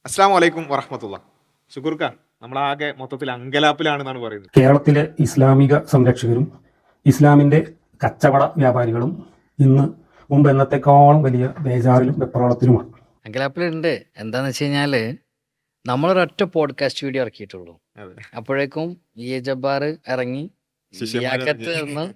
അസ്സാം വലൈക്കും വറഹമത്തുള്ള. ഷുക്കൂർക്ക, നമ്മളാകെ മൊത്തത്തിൽ അങ്കലാപ്പിലാണെന്നാണ് പറയുന്നത്. കേരളത്തിലെ ഇസ്ലാമിക സംരക്ഷകരും ഇസ്ലാമിൻ്റെ കച്ചവട വ്യാപാരികളും ഇന്ന് മുമ്പ് എന്നത്തെക്കാളും വലിയ ബേജാറിലും വെപ്രാളത്തിലുമാണ്. അങ്കലാപ്പിലുണ്ട്. എന്താന്ന് വെച്ച് കഴിഞ്ഞാല് നമ്മളൊരൊറ്റ പോഡ്കാസ്റ്റ് വീഡിയോ ഇറക്കിയിട്ടുള്ളൂ. അതെ, അപ്പോഴേക്കും ജബ്ബാർ ഇറങ്ങി ശിഷ്യന്മാരിറങ്ങി. ലിയാഖത്ത് നിന്ന്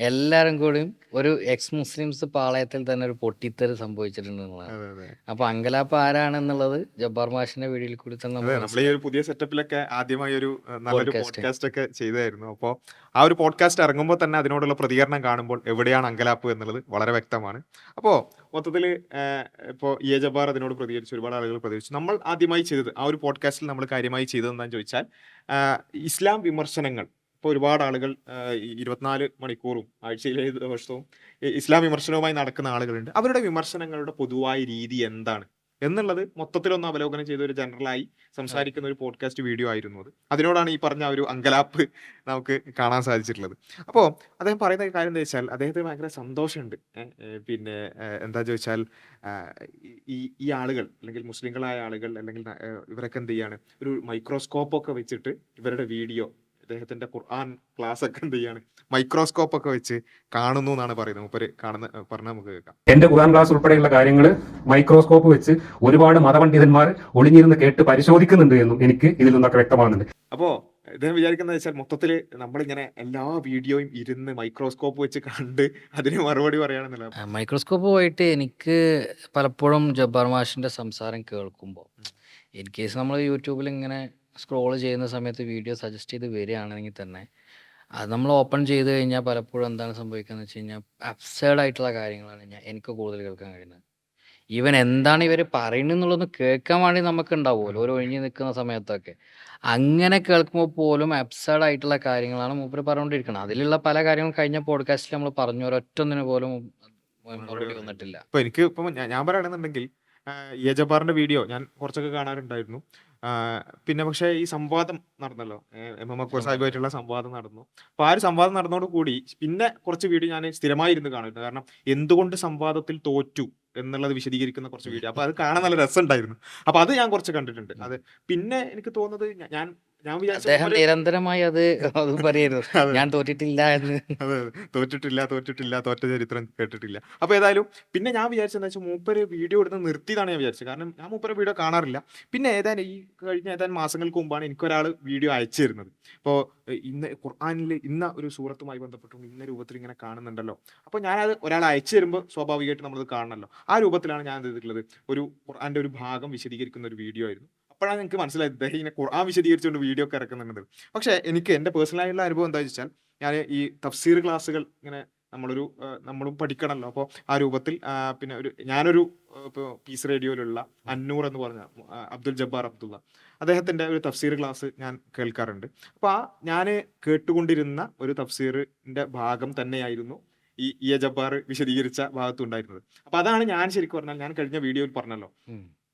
എല്ലാരും കൂടിയും ഒരു എക്സ് മുസ്ലിംസ് പാളയത്തിൽ തന്നെ ഒരു പൊട്ടിത്തെറി സംഭവിച്ചിട്ടുണ്ട് എന്നുള്ളതാണ്. അതെ അതെ അപ്പൊ അങ്കലാപ്പ് ആരാണെന്നുള്ളത് ജബ്ബാർ മാഷിന്റെ വീഡിയോയിൽ കൂടി തന്നെ അതെ, നമ്മൾ നമ്മൾ ഈ ഒരു പുതിയ സെറ്റപ്പിലൊക്കെ ആദ്യമായി ഒരു നല്ലൊരു പോഡ്കാസ്റ്റ് പോഡ്കാസ്റ്റ് ഒക്കെ ചെയ്തായിരുന്നു. അപ്പോൾ ആ ഒരു പോഡ്കാസ്റ്റ് ഇറങ്ങുമ്പോൾ തന്നെ അതിനോടുള്ള പ്രതികരണം കാണുമ്പോൾ എവിടെയാണ് അങ്കലാപ്പ് എന്നുള്ളത് വളരെ വ്യക്തമാണ്. അപ്പോൾ മൊത്തത്തിൽ ഇപ്പോൾ ജബ്ബാർ അതിനോട് പ്രതികരിച്ചു, ഒരുപാട് ആളുകൾ പ്രതികരിച്ചു. നമ്മൾ ആദ്യമായി ചെയ്തത് ആ ഒരു പോഡ്കാസ്റ്റിൽ നമ്മൾ കാര്യമായി ചെയ്തത് എന്താണെന്ന് ചോദിച്ചാൽ ഇസ്ലാം വിമർശനങ്ങൾ. ഇപ്പോൾ ഒരുപാട് ആളുകൾ 24 മണിക്കൂറും ആഴ്ചയിൽ 7 ദിവസവും ഇസ്ലാം വിമർശനവുമായി നടക്കുന്ന ആളുകളുണ്ട്. അവരുടെ വിമർശനങ്ങളുടെ പൊതുവായ രീതി എന്താണ് എന്നുള്ളത് മൊത്തത്തിലൊന്ന് അവലോകനം ചെയ്ത ഒരു ജനറലായി സംസാരിക്കുന്ന ഒരു പോഡ്കാസ്റ്റ് വീഡിയോ ആയിരുന്നു അത്. അതിനോടാണ് ഈ പറഞ്ഞ ഒരു അങ്കലാപ്പ് നമുക്ക് കാണാൻ സാധിച്ചിട്ടുള്ളത്. അപ്പോൾ അദ്ദേഹം പറയുന്ന കാര്യം എന്താ വെച്ചാൽ അദ്ദേഹത്തിന് ഭയങ്കര സന്തോഷമുണ്ട്. പിന്നെ എന്താ ചോദിച്ചാൽ ഈ ആളുകൾ അല്ലെങ്കിൽ മുസ്ലിങ്ങളായ ആളുകൾ അല്ലെങ്കിൽ ഇവരൊക്കെ എന്ത് ചെയ്യാണ്, ഒരു മൈക്രോസ്കോപ്പൊക്കെ വെച്ചിട്ട് ഇവരുടെ വീഡിയോ, അദ്ദേഹത്തിന്റെ ഖുർആൻ ക്ലാസ് ഒക്കെ എന്ത് ചെയ്യാണ്, മൈക്രോസ്കോപ്പ് ഒക്കെ വെച്ച് കാണുന്നു എന്നാണ് പറയുന്നത്. മൂപ്പര് പറഞ്ഞ നമുക്ക് കേൾക്കാം. എൻ്റെ ഖുർആൻ ക്ലാസ് ഉൾപ്പെടെയുള്ള കാര്യങ്ങൾ മൈക്രോസ്കോപ്പ് വെച്ച് ഒരുപാട് മതപണ്ഡിതന്മാർ ഒളിഞ്ഞിരുന്ന് കേട്ട് പരിശോധിക്കുന്നുണ്ട് എന്നും എനിക്ക് ഇതിൽ നിന്നൊക്കെ വ്യക്തമാകുന്നുണ്ട്. അപ്പോൾ ഇദ്ദേഹം വിചാരിക്കുന്നത് വെച്ചാൽ മൊത്തത്തിൽ നമ്മളിങ്ങനെ എല്ലാ വീഡിയോയും ഇരുന്ന് മൈക്രോസ്കോപ്പ് വെച്ച് കണ്ട് അതിന് മറുപടി പറയുകയാണെന്നുള്ളത്. മൈക്രോസ്കോപ്പ് പോയിട്ട് എനിക്ക് പലപ്പോഴും ജബ്ബാർ മാഷിന്റെ സംസാരം കേൾക്കുമ്പോൾ ഇൻ കേസ് നമ്മൾ യൂട്യൂബിൽ ഇങ്ങനെ സ്ക്രോൾ ചെയ്യുന്ന സമയത്ത് വീഡിയോ സജസ്റ്റ് ചെയ്ത് വരികയാണെങ്കിൽ തന്നെ അത് നമ്മൾ ഓപ്പൺ ചെയ്ത് കഴിഞ്ഞാൽ പലപ്പോഴും എന്താണ് സംഭവിക്കുന്നത് വെച്ച് കഴിഞ്ഞാൽ അബ്സേർഡ് ആയിട്ടുള്ള കാര്യങ്ങളാണ് എനിക്ക് കൂടുതൽ കേൾക്കാൻ കഴിയുന്നത്. ഈവൻ എന്താണ് ഇവർ പറയുന്നത് എന്നുള്ളതൊന്ന് കേൾക്കാൻ വേണ്ടി നമുക്ക് ഉണ്ടാവുമല്ലോ ഒരു ഒഴിഞ്ഞു നിൽക്കുന്ന സമയത്തൊക്കെ. അങ്ങനെ കേൾക്കുമ്പോൾ പോലും അബ്സേർഡ് ആയിട്ടുള്ള കാര്യങ്ങളാണ് മൂപ്പര് പറഞ്ഞുകൊണ്ടിരിക്കുന്നത്. അതിലുള്ള പല കാര്യങ്ങളും കഴിഞ്ഞ പോഡ്കാസ്റ്റിൽ നമ്മൾ പറഞ്ഞു, ഒരൊറ്റൊന്നിന് പോലും മറുപടി വന്നിട്ടില്ല. ഇപ്പൊ എനിക്ക് ഇപ്പം ഞാൻ പറയുകയാണെന്നുണ്ടെങ്കിൽ ജബ്ബാറിന്റെ വീഡിയോ ഞാൻ കുറച്ചൊക്കെ കാണാറുണ്ടായിരുന്നു. പിന്നെ പക്ഷേ ഈ സംവാദം നടന്നല്ലോ, എം അക്ബർ സാഹിബായിട്ടുള്ള സംവാദം നടന്നു. അപ്പോൾ ആ ഒരു സംവാദം നടന്നതോട് കൂടി പിന്നെ കുറച്ച് വീഡിയോ ഞാൻ സ്ഥിരമായി ഇരുന്ന് കാണുന്നു. കാരണം എന്തുകൊണ്ട് സംവാദത്തിൽ തോറ്റു എന്നുള്ളത് വിശദീകരിക്കുന്ന കുറച്ച് വീഡിയോ, അപ്പോൾ അത് കാണാൻ നല്ല രസമുണ്ടായിരുന്നു. അപ്പോൾ അത് ഞാൻ കുറച്ച് കണ്ടിട്ടുണ്ട്. അത് പിന്നെ എനിക്ക് തോന്നുന്നത് ഞാൻ വിചാരിച്ച അദ്ദേഹം നിരന്തരമായി അത് പറയായിരുന്നു, അതെ ഞാൻ തോറ്റിട്ടില്ല എന്ന്. അതെ തോറ്റിട്ടില്ല തോറ്റ ചരിത്രം കേട്ടിട്ടില്ല. അപ്പോൾ ഏതായാലും പിന്നെ ഞാൻ വിചാരിച്ചെന്ന് വെച്ചാൽ മൂപ്പര് വീഡിയോ ഇടുന്നത് നിർത്തിയതാണ് ഞാൻ വിചാരിച്ചത്. കാരണം ഞാൻ മൂപ്പര് വീഡിയോ കാണാറില്ല. പിന്നെ കഴിഞ്ഞ ഏതാനും മാസങ്ങൾക്ക് മുമ്പാണ് എനിക്കൊരാൾ വീഡിയോ അയച്ചു തരുന്നത്. ഇപ്പോൾ ഇന്ന് ഖുർആനിൽ ഇന്ന ഒരു സൂറത്തുമായി ബന്ധപ്പെട്ടും ഇന്ന രൂപത്തിൽ ഇങ്ങനെ കാണുന്നുണ്ടല്ലോ. അപ്പോൾ ഞാനത് ഒരാൾ അയച്ചു തരുമ്പോൾ സ്വാഭാവികമായിട്ട് നമ്മളത് കാണണമല്ലോ. ആ രൂപത്തിലാണ് ഞാൻ ചെയ്തിട്ടുള്ളത്. ഒരു ഖുർആന്റെ ഒരു ഭാഗം വിശദീകരിക്കുന്ന ഒരു വീഡിയോ ആയിരുന്നു. അപ്പോഴാണ് എനിക്ക് മനസ്സിലായത് ഇദ്ദേഹം ഇങ്ങനെ ഖുർആൻ വിശദീകരിച്ചുകൊണ്ട് വീഡിയോ ഒക്കെ ഇറക്കുന്നുണ്ട്. പക്ഷേ എനിക്ക് എൻ്റെ പേഴ്സണലായിട്ടുള്ള അനുഭവം എന്താ വെച്ചാൽ, ഞാൻ ഈ തഫ്സീർ ക്ലാസ്സുകൾ ഇങ്ങനെ നമ്മളും പഠിക്കണമല്ലോ. അപ്പോൾ ആ രൂപത്തിൽ പിന്നെ ഞാനൊരു ഇപ്പോൾ പീസ് റേഡിയോയിലുള്ള അന്നൂർ എന്ന് പറഞ്ഞ അബ്ദുൽ ജബ്ബാർ അബ്ദുള്ള, അദ്ദേഹത്തിൻ്റെ ഒരു തഫ്സീർ ക്ലാസ് ഞാൻ കേൾക്കാറുണ്ട്. അപ്പോൾ ഞാൻ കേട്ടുകൊണ്ടിരുന്ന ഒരു തഫ്സീറിൻ്റെ ഭാഗം തന്നെയായിരുന്നു ഈ ജബ്ബാർ വിശദീകരിച്ച ഭാഗത്തുണ്ടായിരുന്നത്. അപ്പോൾ അതാണ് ഞാൻ ശരിക്കും പറഞ്ഞാൽ ഞാൻ കഴിഞ്ഞ വീഡിയോയിൽ പറഞ്ഞല്ലോ,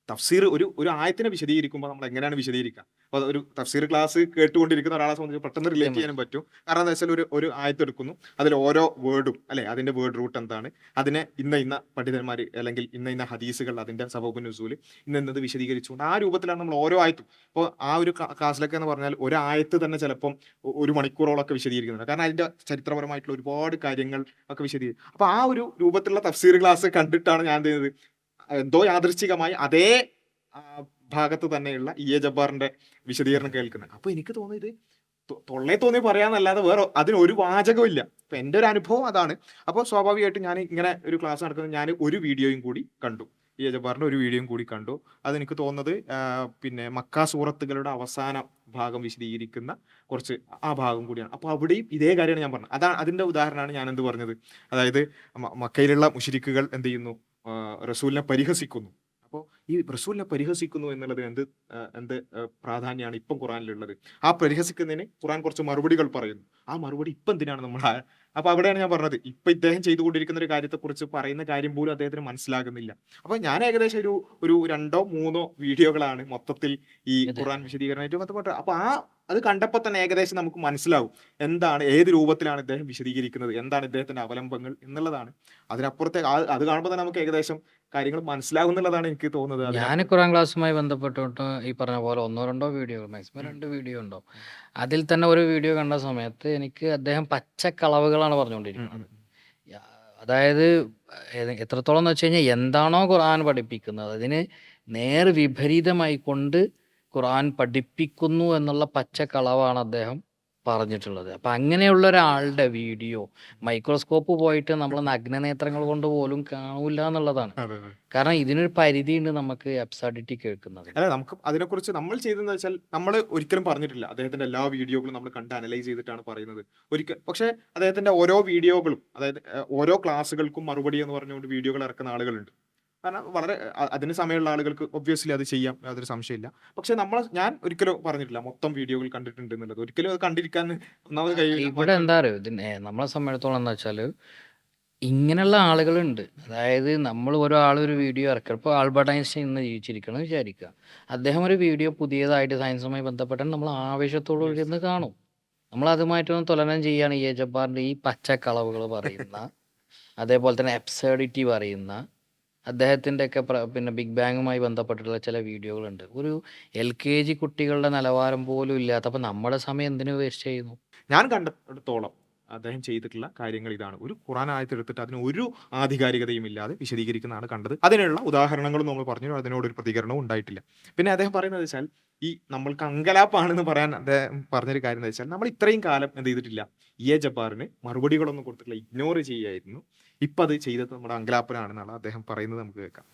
തഫ്സീർ ഒരു ആയത്തിനെ വിശദീകരിക്കുമ്പോൾ നമ്മൾ എങ്ങനെയാണ് വിശദീകരിക്കുക. അപ്പോൾ ഒരു തഫ്സീർ ക്ലാസ് കേട്ടുകൊണ്ടിരിക്കുന്ന ഒരാളെ സംബന്ധിച്ച് പെട്ടെന്ന് റിലേറ്റ് ചെയ്യാനും പറ്റും. കാരണം എന്താ വെച്ചാൽ ഒരു ആയത്ത് എടുക്കുന്നു, അതിൽ ഓരോ വേർഡും അല്ലെ അതിന്റെ വേർഡ് റൂട്ട് എന്താണ്, അതിനെ ഇന്ന പണ്ഡിതന്മാർ അല്ലെങ്കിൽ ഇന്ന ഹദീസുകൾ, അതിന്റെ സബബുൻ നുസൂൽ ഇന്നത് വിശദീകരിച്ചുകൊണ്ട് ആ രൂപത്തിലാണ് നമ്മൾ ഓരോ ആയത്തും. ഇപ്പോൾ ആ ഒരു ക്ലാസ്സിലൊക്കെ എന്ന് പറഞ്ഞാൽ ഒരു ആയത്ത് തന്നെ ചിലപ്പം 1 മണിക്കൂറോളൊക്കെ വിശദീകരിക്കുന്നുണ്ട്. കാരണം അതിന്റെ ചരിത്രപരമായിട്ടുള്ള ഒരുപാട് കാര്യങ്ങൾ ഒക്കെ വിശദീകരിക്കും. അപ്പോൾ ആ ഒരു രൂപത്തിലുള്ള തഫ്സീർ ക്ലാസ് കണ്ടിട്ടാണ് ഞാൻ ചെയ്തത് എന്തോ യാദൃശ്ചികമായി അതേ ഭാഗത്ത് തന്നെയുള്ള ജബ്ബാറിന്റെ വിശദീകരണം കേൾക്കുന്നത്. അപ്പോൾ എനിക്ക് തോന്നിയത് തൊള്ളേ തോന്നി പറയാന്നല്ലാതെ വേറെ അതിനൊരു വാചകവും ഇല്ല. അപ്പൊ എൻ്റെ ഒരു അനുഭവം അതാണ്. അപ്പോൾ സ്വാഭാവികമായിട്ടും ഞാൻ ഇങ്ങനെ ഒരു ക്ലാസ് നടക്കുന്നത് ഞാൻ ഒരു വീഡിയോയും കൂടി കണ്ടു, ജബ്ബാറിന്റെ ഒരു വീഡിയോയും കൂടി കണ്ടു. അതെനിക്ക് തോന്നുന്നത് പിന്നെ മക്ക സൂറത്തുകളുടെ അവസാന ഭാഗം വിശദീകരിക്കുന്ന കുറച്ച് ആ ഭാഗം കൂടിയാണ്. അപ്പോൾ അവിടെയും ഇതേ കാര്യമാണ് ഞാൻ പറഞ്ഞത്. അതിന്റെ ഉദാഹരണമാണ് ഞാൻ എന്ത് പറഞ്ഞത്. അതായത് മക്കയിലുള്ള മുശ്രിക്കുകൾ എന്ത് ചെയ്യുന്നു, റസൂലിനെ പരിഹസിക്കുന്നു. അപ്പോൾ ഈ റസൂലിനെ പരിഹസിക്കുന്നു എന്നുള്ളത് എന്ത് പ്രാധാന്യമാണ് ഇപ്പം ഖുറാനിലുള്ളത്. ആ പരിഹസിക്കുന്നതിന് ഖുറാൻ കുറച്ച് മറുപടികൾ പറയുന്നു. ആ മറുപടി ഇപ്പം എന്തിനാണ് നമ്മൾ അപ്പോൾ അവിടെയാണ് ഞാൻ പറഞ്ഞത്, ഇപ്പം ഇദ്ദേഹം ചെയ്തുകൊണ്ടിരിക്കുന്ന ഒരു കാര്യത്തെക്കുറിച്ച് പറയുന്ന കാര്യം പോലും അദ്ദേഹത്തിന് മനസ്സിലാകുന്നില്ല. അപ്പോൾ ഞാൻ ഏകദേശം ഒരു 2-3 വീഡിയോകളാണ് മൊത്തത്തിൽ ഈ ഖുറാൻ വിശദീകരണമായിട്ട് ബന്ധപ്പെട്ട്. അപ്പോൾ അത് കണ്ടപ്പോൾ തന്നെ ഏകദേശം നമുക്ക് മനസ്സിലാവും എന്താണ്, ഏത് രൂപത്തിലാണ് ഇദ്ദേഹം വിശദീകരിക്കുന്നത്, എന്താണ് ഇദ്ദേഹത്തിന്റെ അവലംബങ്ങൾ എന്നുള്ളതാണ്. അതിനപ്പുറത്തെ അത് കാണുമ്പോൾ തന്നെ നമുക്ക് ഏകദേശം കാര്യങ്ങൾ മനസ്സിലാകും എന്നുള്ളതാണ് എനിക്ക് തോന്നുന്നത് ഞാൻ അതിനകത്ത്. ഖുറാൻ ക്ലാസ്സുമായി ബന്ധപ്പെട്ടിട്ട് ഈ പറഞ്ഞ പോലെ 1 2 വീഡിയോ, മാക്സിമം 2 വീഡിയോ ഉണ്ടാവും. അതിൽ തന്നെ ഒരു വീഡിയോ കണ്ട സമയത്ത് എനിക്ക് അദ്ദേഹം പച്ചക്കളവുകളാണ് ഉം, പറഞ്ഞുകൊണ്ടിരിക്കുന്നത്. ഉം, യ- അതായത് എത്രത്തോളം എന്ന് വെച്ച് കഴിഞ്ഞാൽ എന്താണോ ഖുർആൻ പഠിപ്പിക്കുന്നത് അതിന് നേർ വിപരീതമായി കൊണ്ട് ഖുർആൻ പഠിപ്പിക്കുന്നു എന്നുള്ള പച്ചക്കളവാണ് അദ്ദേഹം പറഞ്ഞിട്ടുള്ളത്. അപ്പം അങ്ങനെയുള്ള ഒരാളുടെ വീഡിയോ മൈക്രോസ്കോപ്പ് പോയിട്ട് നമ്മൾ നഗ്നനേത്രങ്ങൾ കൊണ്ട് പോലും കാണൂല എന്നുള്ളതാണ്. അതെ, അതെ. കാരണം ഇതിനൊരു പരിധിയുണ്ട് നമുക്ക് അബ്സർഡിറ്റി കേൾക്കുന്നതിന്. അല്ല, നമുക്ക് അതിനെക്കുറിച്ച് നമ്മൾ ചെയ്തതെന്ന് വെച്ചാൽ നമ്മൾ ഒരിക്കലും പറഞ്ഞിട്ടില്ല അദ്ദേഹത്തിന്റെ എല്ലാ വീഡിയോകളും നമ്മൾ കണ്ട് അനലൈസ് ചെയ്തിട്ടാണ് പറയുന്നത് ഒരിക്കൽ. പക്ഷേ അദ്ദേഹത്തിന്റെ ഓരോ വീഡിയോകളും, അതായത് ഓരോ ക്ലാസ്സുകൾക്കും മറുപടി എന്ന് പറഞ്ഞുകൊണ്ട് വീഡിയോകൾ ഇറക്കുന്ന ആളുകളുണ്ട്. കാരണം വളരെ അതിന് സമയമുള്ള ആളുകൾക്ക് ഒബ്വിയസ്ലി അത് ചെയ്യാം, യാതൊരു സംശയമില്ല. പക്ഷെ ഞാൻ ഒരിക്കലും പറഞ്ഞിട്ടില്ല മൊത്തം വീഡിയോകൾ കണ്ടിട്ടുണ്ട് എന്നുള്ളത്. ഒരിക്കലും അത് കണ്ടിരിക്കാൻ ഒന്നാമത് കഴിയില്ല. ഇവിടെ എന്താ അറിയോ, ഇതിന് നമ്മളെ സംബന്ധിച്ചിടത്തോളം എന്താ വെച്ചാൽ ഇങ്ങനെയുള്ള ആളുകളുണ്ട്. അതായത് നമ്മൾ ഒരാളൊരു വീഡിയോ ഇറക്കുക, ഇപ്പോൾ ആൽബർട്ട് ഐൻസ്റ്റൈൻ ഇന്ന് ജീവിച്ചിരിക്കണം വിചാരിക്കുക, അദ്ദേഹം ഒരു വീഡിയോ പുതിയതായിട്ട് സയൻസുമായി ബന്ധപ്പെട്ടാൽ നമ്മൾ ആവേശത്തോടു ഇരുന്ന് കാണും. നമ്മൾ അതുമായിട്ടൊന്ന് തുലനം ചെയ്യാണ് ഈ ജബ്ബാറിൻ്റെ ഈ പച്ചക്കളവുകൾ പറയുന്ന, അതേപോലെ തന്നെ അബ്സേർഡിറ്റി പറയുന്ന അദ്ദേഹത്തിൻ്റെ ഒക്കെ പിന്നെ ബിഗ് ബാങ്ങുമായി ബന്ധപ്പെട്ടിട്ടുള്ള ചില വീഡിയോകളുണ്ട്. ഒരു LKG കുട്ടികളുടെ നിലവാരം പോലും ഇല്ലാത്ത, അപ്പം നമ്മുടെ സമയം എന്തിനു വേസ്റ്റ് ചെയ്യുന്നു? ഞാൻ കണ്ടിടത്തോളം അദ്ദേഹം ചെയ്തിട്ടുള്ള കാര്യങ്ങൾ ഇതാണ്. ഒരു ഖുറാൻ ആയത്ത് എടുത്തിട്ട് അതിന് ഒരു ആധികാരികതയും ഇല്ലാതെ വിശദീകരിക്കുന്നതാണ് കണ്ടത്. അതിനുള്ള ഉദാഹരണങ്ങളും നമ്മൾ പറഞ്ഞു, അതിനോടൊരു പ്രതികരണവും ഉണ്ടായിട്ടില്ല. പിന്നെ അദ്ദേഹം പറയുന്നത് വെച്ചാൽ ഈ നമ്മൾക്ക് അങ്കലാപ്പാണെന്ന് പറയാൻ അദ്ദേഹം പറഞ്ഞൊരു കാര്യം എന്ന് വെച്ചാൽ, നമ്മൾ ഇത്രയും കാലം എന്ത് ചെയ്തിട്ടില്ല, ജബ്ബാറിന് മറുപടികളൊന്നും കൊടുത്തിട്ടില്ല, ഇഗ്നോർ ചെയ്യായിരുന്നു. ഇപ്പം അത് ചെയ്തത് നമ്മുടെ അങ്കലാപ്പനാണെന്നാണ് അദ്ദേഹം പറയുന്നത്. നമുക്ക് കേൾക്കാം.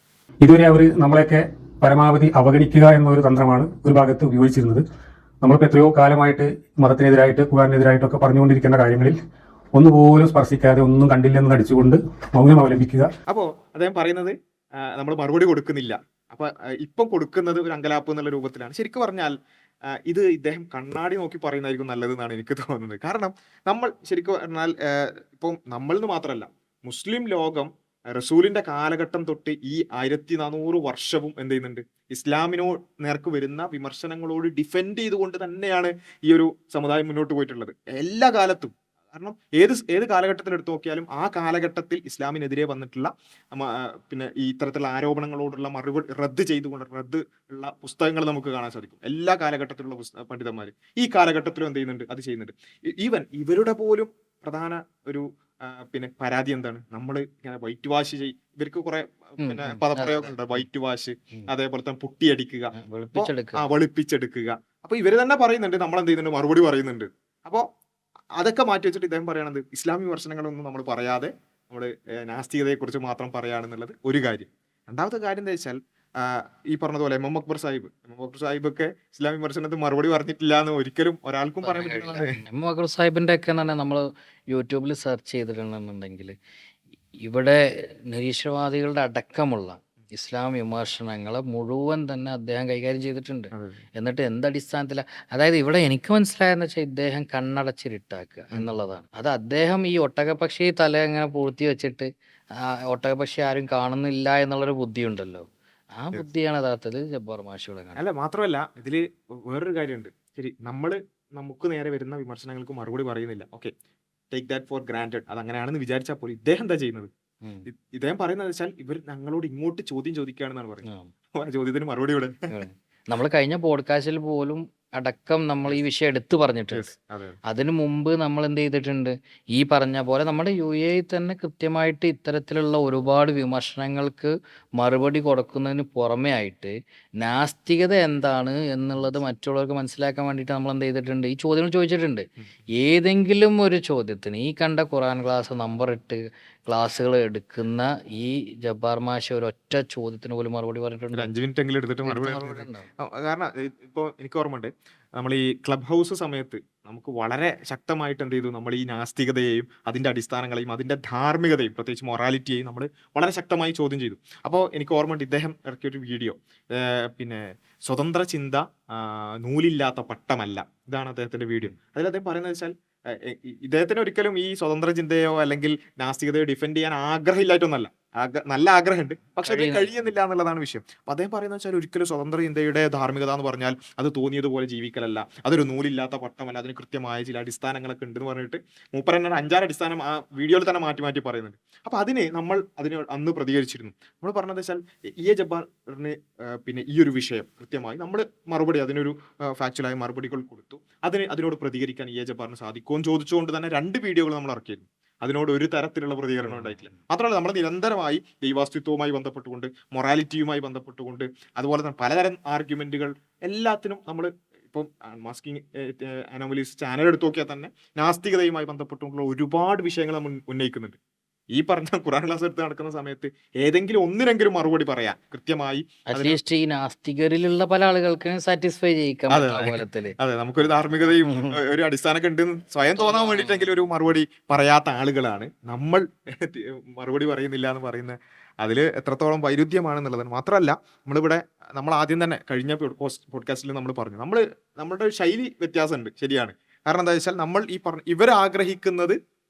ഇതുവരെ അവർ നമ്മളെയൊക്കെ പരമാവധി അവഗണിക്കുക എന്നൊരു തന്ത്രമാണ് ഒരു ഭാഗത്ത് ഉപയോഗിച്ചിരുന്നത്. നമ്മളിപ്പോൾ എത്രയോ കാലമായിട്ട് മതത്തിനെതിരായിട്ട് ഖുർആനെതിരായിട്ടൊക്കെ പറഞ്ഞുകൊണ്ടിരിക്കുന്ന കാര്യങ്ങളിൽ ഒന്നുപോലും സ്പർശിക്കാതെ ഒന്നും കണ്ടില്ലെന്ന് നടിച്ചുകൊണ്ട് മൗനം അവലംബിക്കുക. അപ്പോൾ അദ്ദേഹം പറയുന്നത് നമ്മൾ മറുപടി കൊടുക്കുന്നില്ല. അപ്പൊ ഇപ്പം കൊടുക്കുന്നത് ഒരു അങ്കലാപ്പ് എന്നുള്ള രൂപത്തിലാണ്. ശരിക്കും പറഞ്ഞാൽ ഇത് ഇദ്ദേഹം കണ്ണാടി നോക്കി പറയുന്നതായിരിക്കും നല്ലതെന്നാണ് എനിക്ക് തോന്നുന്നത്. കാരണം നമ്മൾ ശരിക്കും പറഞ്ഞാൽ ഇപ്പം നമ്മളിന്ന് മാത്രമല്ല, മുസ്ലിം ലോകം റസൂലിന്റെ കാലഘട്ടം തൊട്ട് ഈ 1400 വർഷവും എന്ത് ചെയ്യുന്നുണ്ട്, ഇസ്ലാമിനോ നേർക്ക് വരുന്ന വിമർശനങ്ങളോട് ഡിഫെൻഡ് ചെയ്തുകൊണ്ട് തന്നെയാണ് ഈ ഒരു സമുദായം മുന്നോട്ട് പോയിട്ടുള്ളത് എല്ലാ കാലത്തും. കാരണം ഏത് കാലഘട്ടത്തിൽ എടുത്തു നോക്കിയാലും ആ കാലഘട്ടത്തിൽ ഇസ്ലാമിനെതിരെ വന്നിട്ടുള്ള പിന്നെ ഈ ഇത്തരത്തിലുള്ള ആരോപണങ്ങളോടുള്ള മറുപടി റദ്ദ് ഉള്ള പുസ്തകങ്ങൾ നമുക്ക് കാണാൻ സാധിക്കും. എല്ലാ കാലഘട്ടത്തിലുള്ള പണ്ഡിതന്മാർ ഈ കാലഘട്ടത്തിലും എന്ത് ചെയ്യുന്നുണ്ട്, അത് ചെയ്യുന്നുണ്ട്. ഈവൻ ഇവരുടെ പോലും പ്രധാന ഒരു പിന്നെ പരാതി എന്താണ്, നമ്മൾ ഇങ്ങനെ വൈറ്റ് വാഷ് ഇവർക്ക് കുറെ പിന്നെ പദപ്രയോഗങ്ങളുണ്ട്, വൈറ്റ് വാഷ്, അതേപോലെ തന്നെ പുട്ടിയടിക്കുക, വെളുപ്പിച്ചെടുക്കുക. അപ്പൊ ഇവര് തന്നെ പറയുന്നുണ്ട്, നമ്മൾ എന്ത് ചെയ്യുന്നുണ്ട്, മറുപടി പറയുന്നുണ്ട്. അപ്പോ അതൊക്കെ മാറ്റി വെച്ചിട്ട് ഇദ്ദേഹം പറയണത് ഇസ്ലാമിക വിമർശനങ്ങളൊന്നും നമ്മൾ പറയാതെ നമ്മൾ നാസ്തികതയെ കുറിച്ച് മാത്രം പറയാണെന്നുള്ളത് ഒരു കാര്യം. രണ്ടാമത്തെ കാര്യം എന്താ വെച്ചാൽ, ഈ പറഞ്ഞതുപോലെ എം അക്ബർ സാഹിബ് ഒക്കെ ഇസ്ലാം വിമർശനത്തിന് മറുപടി പറഞ്ഞിട്ടില്ല എന്ന് ഒരിക്കലും ഒരാൾക്കും പറയാൻ പറ്റില്ല. അക്ബർ സാഹിബിന്റെ ഒക്കെ തന്നെ നമ്മൾ യൂട്യൂബിൽ സെർച്ച് ചെയ്തിട്ടുണ്ടെന്നുണ്ടെങ്കിൽ ഇവിടെ നിരീശ്വരവാദികളുടെ അടക്കമുള്ള ഇസ്ലാം വിമർശനങ്ങളെ മുഴുവൻ തന്നെ അദ്ദേഹം കൈകാര്യം ചെയ്തിട്ടുണ്ട്. എന്നിട്ട് എന്തടിസ്ഥാനത്തില, അതായത് ഇവിടെ എനിക്ക് മനസ്സിലായെന്ന് വെച്ചാൽ ഇദ്ദേഹം കണ്ണടച്ചിരിട്ടാക്കുക എന്നുള്ളതാണ്. അത് അദ്ദേഹം ഈ ഒട്ടകപ്പക്ഷി തല ഇങ്ങനെ പൂഴ്ത്തി വെച്ചിട്ട് ഒട്ടകപ്പക്ഷി ആരും കാണുന്നില്ല എന്നുള്ളൊരു ബുദ്ധിയുണ്ടല്ലോ, ആ ബുദ്ധിയാണ് യഥാർത്ഥത്തിൽ ജബ്ബാർ മാഷിയുടെ. അല്ല, മാത്രമല്ല ഇതില് വേറൊരു കാര്യമുണ്ട്. ശരി, നമുക്ക് നേരെ വരുന്ന വിമർശനങ്ങൾക്ക് മറുപടി പറയുന്നില്ല, okay, take that four granted, അത് അങ്ങനെയാണെന്ന് വിചാരിച്ചാൽ പോലും ഇദ്ദേഹം എന്താ ചെയ്യുന്നത്, ഇദ്ദേഹം പറയുന്നത് വെച്ചാൽ ഇവർ ഞങ്ങളോട് ഇങ്ങോട്ട് ചോദ്യം ചോദിക്കുകയാണെന്നാണ് പറയുന്നത്. ചോദ്യത്തിന് മറുപടി ഇവിടെ നമ്മൾ കഴിഞ്ഞ പോഡ്കാസ്റ്റിൽ പോലും അടക്കം നമ്മൾ ഈ വിഷയം എടുത്തു പറഞ്ഞിട്ടുണ്ട്. അതിനു മുമ്പ് നമ്മൾ എന്ത് ചെയ്തിട്ടുണ്ട്, ഈ പറഞ്ഞ പോലെ നമ്മുടെ UAE തന്നെ കൃത്യമായിട്ട് ഇത്തരത്തിലുള്ള ഒരുപാട് വിമർശനങ്ങൾക്ക് മറുപടി കൊടുക്കുന്നതിന് പുറമെ ആയിട്ട് നാസ്തികത എന്താണ് എന്നുള്ളത് മറ്റുള്ളവർക്ക് മനസ്സിലാക്കാൻ വേണ്ടിയിട്ട് നമ്മൾ എന്ത് ചെയ്തിട്ടുണ്ട്, ഈ ചോദ്യങ്ങൾ ചോദിച്ചിട്ടുണ്ട്. ഏതെങ്കിലും ഒരു ചോദ്യത്തിന് ഈ കണ്ട ഖുറാൻ ക്ലാസ് നമ്പർ ഇട്ട് ക്ലാസ്സുകൾ എടുക്കുന്ന ഈ ജബ്ബാർ മാഷ് ഒരൊറ്റ ചോദ്യത്തിന് പോലും മറുപടി പറഞ്ഞിട്ടുണ്ട്. 5 മിനിറ്റ് എങ്കിലും എടുത്തിട്ട് മറുപടി. കാരണം ഇപ്പോൾ എനിക്ക് ഓർമ്മയുണ്ട്, നമ്മൾ ഈ ക്ലബ് ഹൗസ് സമയത്ത് നമുക്ക് വളരെ ശക്തമായിട്ട് എന്ത് ചെയ്തു, നമ്മൾ ഈ നാസ്തികതയെയും അതിന്റെ അടിസ്ഥാനങ്ങളെയും അതിന്റെ ധാർമ്മികതയും പ്രത്യേകിച്ച് മൊറാലിറ്റിയെയും നമ്മൾ വളരെ ശക്തമായി ചോദ്യം ചെയ്തു. അപ്പോൾ എനിക്ക് ഓർമ്മയുണ്ട്, ഇദ്ദേഹം ഇറക്കിയൊരു വീഡിയോ, പിന്നെ സ്വതന്ത്ര ചിന്ത നൂലില്ലാത്ത പട്ടമല്ല, ഇതാണ് അദ്ദേഹത്തിന്റെ വീഡിയോ. അതിൽ അദ്ദേഹം പറയുന്നത് വെച്ചാൽ ഇദ്ദേഹത്തിന് ഒരിക്കലും ഈ സ്വതന്ത്ര ചിന്തയോ അല്ലെങ്കിൽ നാസ്തികതയോ ഡിഫെൻഡ് ചെയ്യാൻ ആഗ്രഹമില്ലായിട്ടൊന്നല്ല. നല്ല ആഗ്രഹമുണ്ട്, പക്ഷെ അത് കഴിയുന്നില്ല. കഴിയുന്നില്ല എന്നുള്ളതാണ് വിഷയം. അപ്പൊ അദ്ദേഹം പറയുന്നത് വെച്ചാൽ ഒരിക്കലും സ്വതന്ത്ര ഇന്ത്യയുടെ ധാർമ്മികത എന്ന് പറഞ്ഞാൽ അത് തോന്നിയതുപോലെ ജീവിക്കലല്ല, അതൊരു നൂലില്ലാത്ത പട്ടമല്ല, അതിന് കൃത്യമായ ചില അടിസ്ഥാനങ്ങളൊക്കെ ഉണ്ടെന്ന് പറഞ്ഞിട്ട് മൂപ്പർ തന്നെ 5-6 അടിസ്ഥാനം ആ വീഡിയോയിൽ തന്നെ മാറ്റി മാറ്റി പറയുന്നുണ്ട്. അപ്പൊ അതിന് അന്ന് പ്രതികരിച്ചിരുന്നു. നമ്മൾ പറഞ്ഞത് വെച്ചാൽ ജബ്ബാറിന് പിന്നെ ഈ ഒരു വിഷയം കൃത്യമായി നമ്മൾ മറുപടി അതിനൊരു ഫാക്ച്വലായ മറുപടികൾ കൊടുത്തു. അതിനോട് പ്രതികരിക്കാൻ ജബ്ബാറിന് സാധിക്കുമെന്ന് ചോദിച്ചുകൊണ്ട് തന്നെ 2 വീഡിയോകൾ നമ്മൾ ഇറക്കിയിരുന്നു. അതിനോട് ഒരു തരത്തിലുള്ള പ്രതികരണം ഉണ്ടായിട്ടില്ല. മാത്രമല്ല നമ്മൾ നിരന്തരമായി ദൈവാസ്തിത്വവുമായി ബന്ധപ്പെട്ടുകൊണ്ട്, മൊറാലിറ്റിയുമായി ബന്ധപ്പെട്ടുകൊണ്ട്, അതുപോലെ തന്നെ പലതരം ആർഗ്യുമെന്റുകൾ എല്ലാത്തിനും നമ്മൾ ഇപ്പം മാസ്കിംഗ് അനോമലീസ് ചാനൽ എടുത്ത് നോക്കിയാൽ തന്നെ നാസ്തികതയുമായി ബന്ധപ്പെട്ടുള്ള ഒരുപാട് വിഷയങ്ങൾ നമ്മൾ ഉന്നയിക്കുന്നുണ്ട്. ഈ പറഞ്ഞ ഖുർആൻ ക്ലാസ് എടുത്ത് നടക്കുന്ന സമയത്ത് ഏതെങ്കിലും ഒന്നിനെങ്കിലും മറുപടി പറയാൻ കൃത്യമായി അറ്റ്ലീസ്റ്റ് ഈ നാസ്തികരിലുള്ള പല ആളുകൾക്ക് സാറ്റിസ്ഫൈ ചെയ്യിക്കാൻ അതെ, പറ്റുന്ന അതെ. കോലത്തില്. അതെ, നമുക്കൊരു ധാർമ്മികതയും ഒരു അടിസ്ഥാനമൊക്കെ ഉണ്ടെന്ന് സ്വയം തോന്നാൻ വേണ്ടിയിട്ടെങ്കിലും ഒരു മറുപടി പറയാത്ത ആളുകളാണ് നമ്മൾ. മറുപടി പറയുന്നില്ല എന്ന് പറയുന്ന അതിൽ എത്രത്തോളം വൈരുദ്ധ്യമാണെന്നുള്ളതാണ്. മാത്രമല്ല നമ്മൾ ആദ്യം തന്നെ കഴിഞ്ഞ പോഡ്കാസ്റ്റിൽ നമ്മൾ പറഞ്ഞു, നമ്മളുടെ ഒരു ശൈലി വ്യത്യാസമുണ്ട്, ശരിയാണ്. കാരണം എന്താ വെച്ചാൽ നമ്മൾ ഈ ഇവർ ആഗ്രഹിക്കുന്നത്,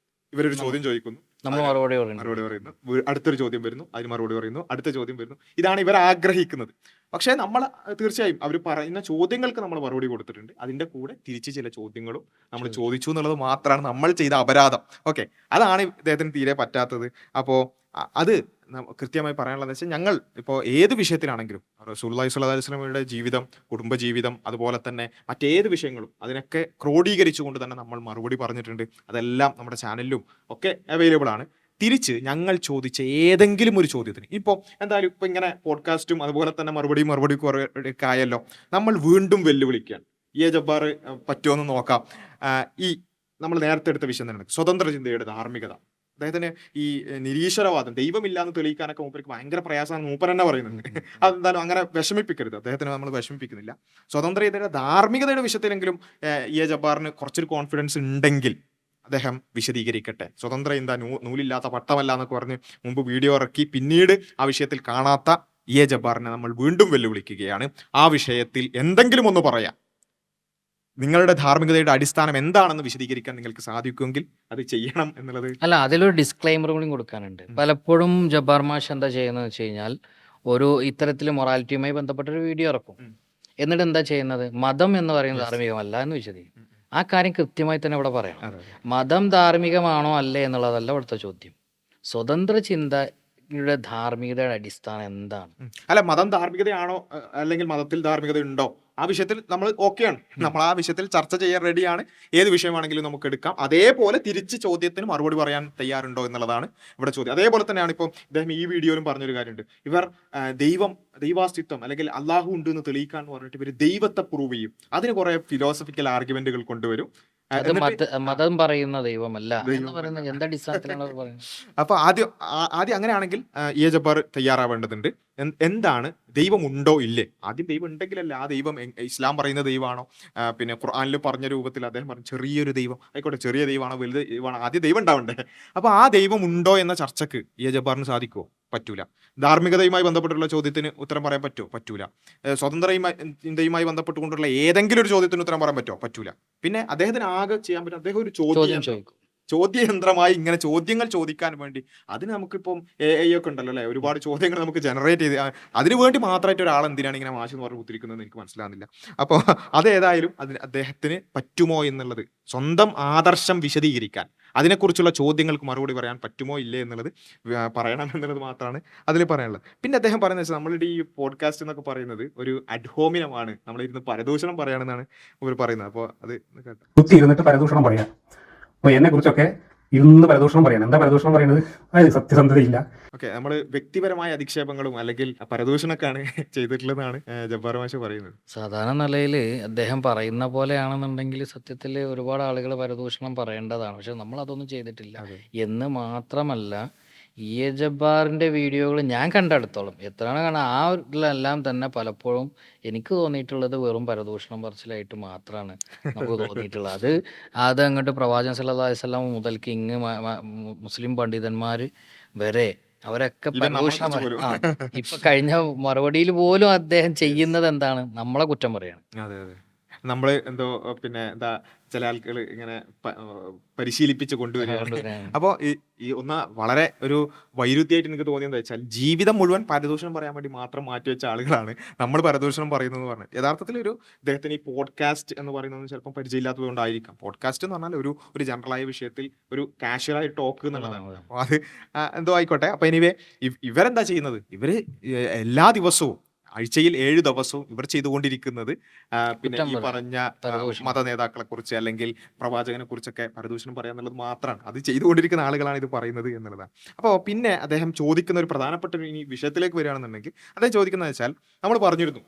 ഇവരൊരു ചോദ്യം ചോദിക്കുന്നു, നമ്മൾ മറുപടി പറയുന്നത്. മറുപടി പറയുന്നു, അടുത്തൊരു ചോദ്യം വരുന്നു, അതിന് മറുപടി പറയുന്നു, അടുത്ത ചോദ്യം വരുന്നു. ഇതാണ് ഇവർ ആഗ്രഹിക്കുന്നത്. പക്ഷേ നമ്മൾ തീർച്ചയായും അവർ പറയുന്ന ചോദ്യങ്ങൾക്ക് നമ്മൾ മറുപടി കൊടുത്തിട്ടുണ്ട്. അതിന്റെ കൂടെ തിരിച്ച് ചില ചോദ്യങ്ങളും നമ്മൾ ചോദിച്ചു എന്നുള്ളത് മാത്രമാണ് നമ്മൾ ചെയ്ത അപരാധം. ഓക്കെ, അതാണ് ഇദ്ദേഹത്തിന് തീരെ പറ്റാത്തത്. അപ്പോൾ അത് കൃത്യമായി പറയാനുള്ളതെന്ന് വെച്ചാൽ, ഞങ്ങൾ ഇപ്പോൾ ഏത് വിഷയത്തിലാണെങ്കിലും റസൂലുള്ളാഹി സ്വല്ലല്ലാഹു അലൈഹി വസല്ലമയുടെ ജീവിതം, കുടുംബജീവിതം, അതുപോലെ തന്നെ മറ്റേത് വിഷയങ്ങളും അതിനൊക്കെ ക്രോഡീകരിച്ചുകൊണ്ട് തന്നെ നമ്മൾ മറുപടി പറഞ്ഞിട്ടുണ്ട്. അതെല്ലാം നമ്മുടെ ചാനലിലും ഒക്കെ അവൈലബിൾ ആണ്. തിരിച്ച് ഞങ്ങൾ ചോദിച്ച ഏതെങ്കിലും ഒരു ചോദ്യത്തിന് ഇപ്പോൾ എന്തായാലും ഇപ്പം ഇങ്ങനെ പോഡ്കാസ്റ്റും അതുപോലെ തന്നെ മറുപടി ഒക്കെ ആയല്ലോ, നമ്മൾ വീണ്ടും വെല്ലുവിളിക്കുകയാണ്. ജബ്ബാർ പറ്റുമെന്ന് നോക്കാം. ഈ നമ്മൾ നേരത്തെ എടുത്ത വിഷയം തന്നെ സ്വതന്ത്ര ചിന്തയുടെ ധാർമ്മികത. അദ്ദേഹത്തിന് ഈ നിരീശ്വരവാദം, ദൈവമില്ല എന്ന് തെളിയിക്കാനൊക്കെ മൂപ്പർക്ക് ഭയങ്കര പ്രയാസമാണ് മൂപ്പർ തന്നെ പറയുന്നുണ്ട്. അതെന്തായാലും അങ്ങനെ വിഷമിപ്പിക്കരുത്, അദ്ദേഹത്തിന് നമ്മൾ വിഷമിപ്പിക്കുന്നില്ല. സ്വതന്ത്ര ചിന്തയുടെ ധാർമ്മികതയുടെ വിഷയത്തിലെങ്കിലും ജബ്ബാറിന് കുറച്ചൊരു കോൺഫിഡൻസ് ഉണ്ടെങ്കിൽ അദ്ദേഹം വിശദീകരിക്കട്ടെ. സ്വതന്ത്ര ചിന്ത നൂലില്ലാത്ത പട്ടമല്ല എന്നൊക്കെ പറഞ്ഞ് മുമ്പ് വീഡിയോ ഇറക്കി പിന്നീട് ആ വിഷയത്തിൽ കാണാത്ത ജബ്ബാറിനെ നമ്മൾ വീണ്ടും വെല്ലുവിളിക്കുകയാണ്. ആ വിഷയത്തിൽ എന്തെങ്കിലും ഒന്ന് പറയാം, നിങ്ങളുടെ ധാർമ്മികതയുടെ അടിസ്ഥാനം എന്താണെന്ന് വിശദീകരിക്കാൻ നിങ്ങൾക്ക് സാധിക്കുമെങ്കിൽ അത് ചെയ്യണം എന്നുള്ളത്. അല്ല, അതിലൊരു ഡിസ്ക്ലൈമർ കൂടി കൊടുക്കാനുണ്ട്. പലപ്പോഴും ജബ്ബാർ മാഷ് എന്താ ചെയ്യുന്നത് വെച്ച് കഴിഞ്ഞാൽ, ഒരു ഇത്തരത്തിൽ മൊറാലിറ്റിയുമായി ബന്ധപ്പെട്ട ഒരു വീഡിയോ ഇറക്കും. എന്നിട്ട് എന്താ ചെയ്യുന്നത്, മതം എന്ന് പറയുന്നത് ധാർമ്മികമല്ല എന്ന് വിശദീകരിക്കും. ആ കാര്യം കൃത്യമായി തന്നെ ഇവിടെ പറയണം. മതം ധാർമ്മികമാണോ അല്ലേ എന്നുള്ളതല്ല ഇവിടുത്തെ ചോദ്യം. സ്വതന്ത്ര ചിന്തയുടെ ധാർമ്മികതയുടെ അടിസ്ഥാനം എന്താണ്? അല്ല, മതം ധാർമ്മികതയാണോ അല്ലെങ്കിൽ മതത്തിൽ ധാർമ്മികത ഉണ്ടോ, ആ വിഷയത്തിൽ നമ്മൾ ഓക്കെയാണ്. നമ്മൾ ആ വിഷയത്തിൽ ചർച്ച ചെയ്യാൻ റെഡിയാണ്. ഏത് വിഷയമാണെങ്കിലും നമുക്ക് എടുക്കാം. അതേപോലെ തിരിച്ച് ചോദ്യത്തിന് മറുപടി പറയാൻ തയ്യാറുണ്ടോ എന്നുള്ളതാണ് ഇവിടെ ചോദ്യം. അതേപോലെ തന്നെയാണ് ഇപ്പോൾ ഇദ്ദേഹം ഈ വീഡിയോയിലും പറഞ്ഞൊരു കാര്യമുണ്ട്. ഇവർ ദൈവാസ്തിത്വം അല്ലെങ്കിൽ അള്ളാഹു ഉണ്ട് എന്ന് തെളിയിക്കാൻ എന്ന് പറഞ്ഞിട്ട് ഇവർ ദൈവത്തെ പ്രൂവ് ചെയ്യും. അതിന് കുറെ ഫിലോസഫിക്കൽ ആർഗ്യുമെന്റുകൾ കൊണ്ടുവരും. അത് മതം പറയുന്ന ദൈവമല്ല എന്ന് പറയുന്നത് എന്താ അടിസ്ഥാനത്തിലാണ് പറയുന്നത്? അപ്പൊ ആദ്യം അങ്ങനെയാണെങ്കിൽ ജബ്ബാർ തയ്യാറാവേണ്ടതുണ്ട്. എന്താണ്, ദൈവം ഉണ്ടോ ഇല്ലേ? ആദ്യം ദൈവം ഉണ്ടെങ്കിലല്ലേ ആ ദൈവം ഇസ്ലാം പറയുന്ന ദൈവമാണോ, പിന്നെ ഖുർആനിൽ പറഞ്ഞ രൂപത്തിൽ അദ്ദേഹം പറഞ്ഞു ചെറിയൊരു ദൈവം ആയിക്കോട്ടെ, ചെറിയ ദൈവമാണോ വലുത് ദൈവമാണോ, ആദ്യം ദൈവം ഉണ്ടാവണ്ടേ. അപ്പൊ ആ ദൈവം ഉണ്ടോ എന്ന ചർച്ചക്ക് ജബ്ബാറിന് സാധിക്കുമോ? പറ്റൂല. ധാർമ്മികതയുമായി ബന്ധപ്പെട്ടുള്ള ചോദ്യത്തിന് ഉത്തരം പറയാൻ പറ്റുമോ? പറ്റൂല. സ്വതന്ത്ര ചിന്തയുമായി ബന്ധപ്പെട്ടുകൊണ്ടുള്ള ഏതെങ്കിലും ഒരു ചോദ്യത്തിന് ഉത്തരം പറയാൻ പറ്റുമോ? പറ്റൂല. പിന്നെ അദ്ദേഹത്തിന് ആകെ ചെയ്യാൻ പറ്റും, അദ്ദേഹം ഒരു ചോദ്യയന്ത്രമായി ഇങ്ങനെ ചോദ്യങ്ങൾ ചോദിക്കാൻ വേണ്ടി, അതിന് നമുക്കിപ്പം AI ഒക്കെ ഉണ്ടല്ലോ അല്ലെ, ഒരുപാട് ചോദ്യങ്ങൾ നമുക്ക് ജനറേറ്റ് ചെയ്ത് അതിന് വേണ്ടി മാത്രമായിട്ട് ഒരാൾ എന്തിനാണ് ഇങ്ങനെ മാഷ് എന്ന് പറഞ്ഞ് കുത്തിരിക്കുന്നത് എനിക്ക് മനസ്സിലാകുന്നില്ല. അപ്പോൾ അതേതായാലും അദ്ദേഹത്തിന് പറ്റുമോ എന്നുള്ളത്, സ്വന്തം ആദർശം വിശദീകരിക്കാൻ, അതിനെക്കുറിച്ചുള്ള ചോദ്യങ്ങൾക്ക് മറുപടി പറയാൻ പറ്റുമോ ഇല്ലേ എന്നുള്ളത് പറയണം എന്നുള്ളത് മാത്രമാണ് അതിൽ പറയാനുള്ളത്. പിന്നെ അദ്ദേഹം പറയുന്നത് വെച്ചാൽ, നമ്മളുടെ ഈ പോഡ്കാസ്റ്റ് എന്നൊക്കെ പറയുന്നത് ഒരു അഡ്ഹോമിനമാണ്, നമ്മളിരുന്ന് പരദൂഷണം പറയാണെന്നാണ് ഇവർ പറയുന്നത്. അപ്പോൾ അത് കുത്തി ഇരുന്നിട്ട് പരദൂഷണം പറയാം. അപ്പോൾ എന്നെ കുറിച്ചൊക്കെ ഇരുന്ന് പരദൂഷണം പറയാൻ, എന്താ പരദൂഷണം പറയുന്നത്? അതായത് സത്യസന്ധതയില്ല. ഓക്കെ, നമ്മൾ വ്യക്തിപരമായ അധിക്ഷേപങ്ങളും അല്ലെങ്കിൽ പരദൂഷണൊക്കെയാണ് ചെയ്തിട്ടുള്ളതാണ് ജബ്ബാർ മാഷ് പറയുന്നത്. സാധാരണ നിലയിൽ അദ്ദേഹം പറയുന്ന പോലെയാണെന്നുണ്ടെങ്കിൽ സത്യത്തിൽ ഒരുപാട് ആളുകൾ പരദൂഷണം പറയേണ്ടതാണ്. പക്ഷെ നമ്മൾ അതൊന്നും ചെയ്തിട്ടില്ല എന്ന് മാത്രമല്ല, ജബ്ബാറിന്റെ വീഡിയോകൾ ഞാൻ കണ്ടെടുത്തോളം എത്രയാണ് കാണാൻ, ആ എല്ലാം തന്നെ പലപ്പോഴും എനിക്ക് തോന്നിയിട്ടുള്ളത് വെറും പരദൂഷണം പറച്ചിലായിട്ട് മാത്രമാണ് നമുക്ക് തോന്നിയിട്ടുള്ളത്. അത് അങ്ങോട്ട് പ്രവാചകൻ സല്ലല്ലാഹു അലൈഹി വസല്ലം മുതൽക്ക് ഇങ്ങ് മുസ്ലിം പണ്ഡിതന്മാര് വരെ അവരൊക്കെ പരദൂഷണം ഇപ്പൊ കഴിഞ്ഞ മറുപടിയിൽ പോലും അദ്ദേഹം ചെയ്യുന്നത് എന്താണ്, നമ്മളെ കുറ്റം പറയാണ്. നമ്മൾ എന്തോ പിന്നെ എന്താ ചില ആൾക്കാർ ഇങ്ങനെ പരിശീലിപ്പിച്ച് കൊണ്ടുവരികയാണ്. കൊണ്ടുവരാൻ അപ്പോൾ ഈ ഒന്ന് വളരെ ഒരു വൈരുദ്ധ്യമായിട്ട് എനിക്ക് തോന്നിയെന്ന് വെച്ചാൽ ജീവിതം മുഴുവൻ പരദൂഷണം പറയാൻ വേണ്ടി മാത്രം മാറ്റിവെച്ച ആളുകളാണ് നമ്മൾ പരദൂഷണം പറയുന്നത് പറഞ്ഞത്. യഥാർത്ഥത്തിൽ ഇദ്ദേഹത്തിന് ഈ പോഡ്കാസ്റ്റ് എന്ന് പറയുന്നത് ചിലപ്പോൾ പരിചയമില്ലാത്തത് കൊണ്ടായിരിക്കാം. പോഡ്കാസ്റ്റ് എന്ന് പറഞ്ഞാൽ ഒരു ജനറലായ വിഷയത്തിൽ ഒരു കാഷ്വലായി ടോക്ക് എന്നുള്ളതാണ്. അപ്പോൾ അത് എന്തോ ആയിക്കോട്ടെ. അപ്പോൾ എനിവേ ഇവരെന്താ ചെയ്യുന്നത്? ഇവര് എല്ലാ ദിവസവും ആഴ്ചയിൽ 7 ദിവസവും ഇവർ ചെയ്തുകൊണ്ടിരിക്കുന്നത് പിന്നെ ഈ പറഞ്ഞ മത നേതാക്കളെ കുറിച്ച് അല്ലെങ്കിൽ പ്രവാചകനെ കുറിച്ചൊക്കെ പരദൂഷണം പറയാന്നുള്ളത് മാത്രമാണ്. അത് ചെയ്തുകൊണ്ടിരിക്കുന്ന ആളുകളാണ് ഇത് പറയുന്നത് എന്നുള്ളതാണ്. അപ്പോൾ പിന്നെ അദ്ദേഹം ചോദിക്കുന്ന ഒരു പ്രധാനപ്പെട്ട ഇനി വിഷയത്തിലേക്ക് വരികയാണെന്നുണ്ടെങ്കിൽ അദ്ദേഹം ചോദിക്കുന്നത് വെച്ചാൽ, നമ്മൾ പറഞ്ഞിരുന്നു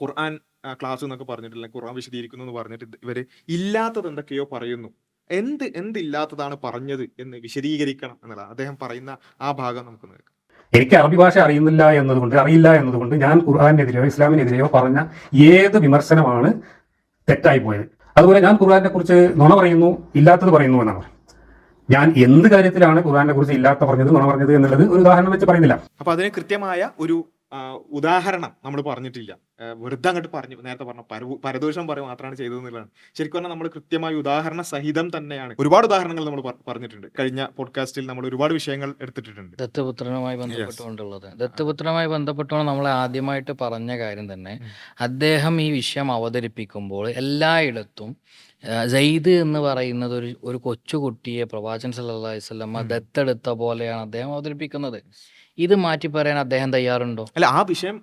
ഖുർആൻ ക്ലാസ് എന്നൊക്കെ പറഞ്ഞിട്ടില്ല, ഖുർആൻ വിശദീകരിക്കുന്നു എന്ന് പറഞ്ഞിട്ട് ഇവര് ഇല്ലാത്തത് എന്തൊക്കെയോ പറയുന്നു. എന്തില്ലാത്തതാണ് പറഞ്ഞത് എന്ന് വിശദീകരിക്കണം എന്നുള്ളതാണ് അദ്ദേഹം പറയുന്ന ആ ഭാഗം നമുക്ക് നോക്കാം. എനിക്ക് അറബി ഭാഷ അറിയില്ല എന്നതുകൊണ്ട് ഞാൻ ഖുർആാനെതിരെയോ ഇസ്ലാമിനെതിരെയോ പറഞ്ഞ ഏത് വിമർശനമാണ് തെറ്റായി പോയത്. അതുപോലെ ഞാൻ ഖുർആനെ കുറിച്ച് നുണ പറയുന്നു, ഇല്ലാത്തത് പറയുന്നു എന്നാണ്. ഞാൻ എന്ത് കാര്യത്തിലാണ് ഖുർആനെ കുറിച്ച് ഇല്ലാത്ത പറഞ്ഞത്, നുണ പറഞ്ഞത് എന്നുള്ളത് ഒരു ഉദാഹരണം വെച്ച് പറയുന്നില്ല. അപ്പൊ അതിന് കൃത്യമായ ഒരു ഉദാഹരണം നമ്മൾ പറഞ്ഞിട്ടില്ല. വെറുതെ അങ്ങോട്ട് പറഞ്ഞു, നേരത്തെ പറഞ്ഞ പരദൂഷണം പറയുക മാത്രമാണ് ചെയ്തതെന്നുള്ളതാണ്. ശരിക്കും പറഞ്ഞാൽ നമ്മൾ കൃത്യമായ ഉദാഹരണ സഹിതം തന്നെയാണ് ഒരുപാട് ഉദാഹരണങ്ങൾ നമ്മൾ പറഞ്ഞിട്ടുണ്ട്. കഴിഞ്ഞ പോഡ്കാസ്റ്റിൽ നമ്മൾ ഒരുപാട് വിഷയങ്ങൾ എടുത്തിട്ടുണ്ട് ദത്തുപുത്രനുമായി ബന്ധപ്പെട്ടുകൊണ്ടുള്ളത്. ദത്തുപുത്രനുമായി ബന്ധപ്പെട്ടുകൊണ്ട് നമ്മൾ ആദ്യമായിട്ട് പറഞ്ഞ കാര്യം തന്നെ, അദ്ദേഹം ഈ വിഷയം അവതരിപ്പിക്കുമ്പോൾ എല്ലായിടത്തും സെയ്ദ് എന്ന് പറയുന്നത് ഒരു കൊച്ചുകുട്ടിയെ പ്രവാചകൻ സല്ലല്ലാഹു അലൈഹി വസല്ലമ ദത്തെടുത്ത പോലെയാണ് അദ്ദേഹം അവതരിപ്പിക്കുന്നത്. ഇത് മാറ്റി പറയാൻ അദ്ദേഹം തയ്യാറുണ്ടോ? അല്ല, ആ വിഷയം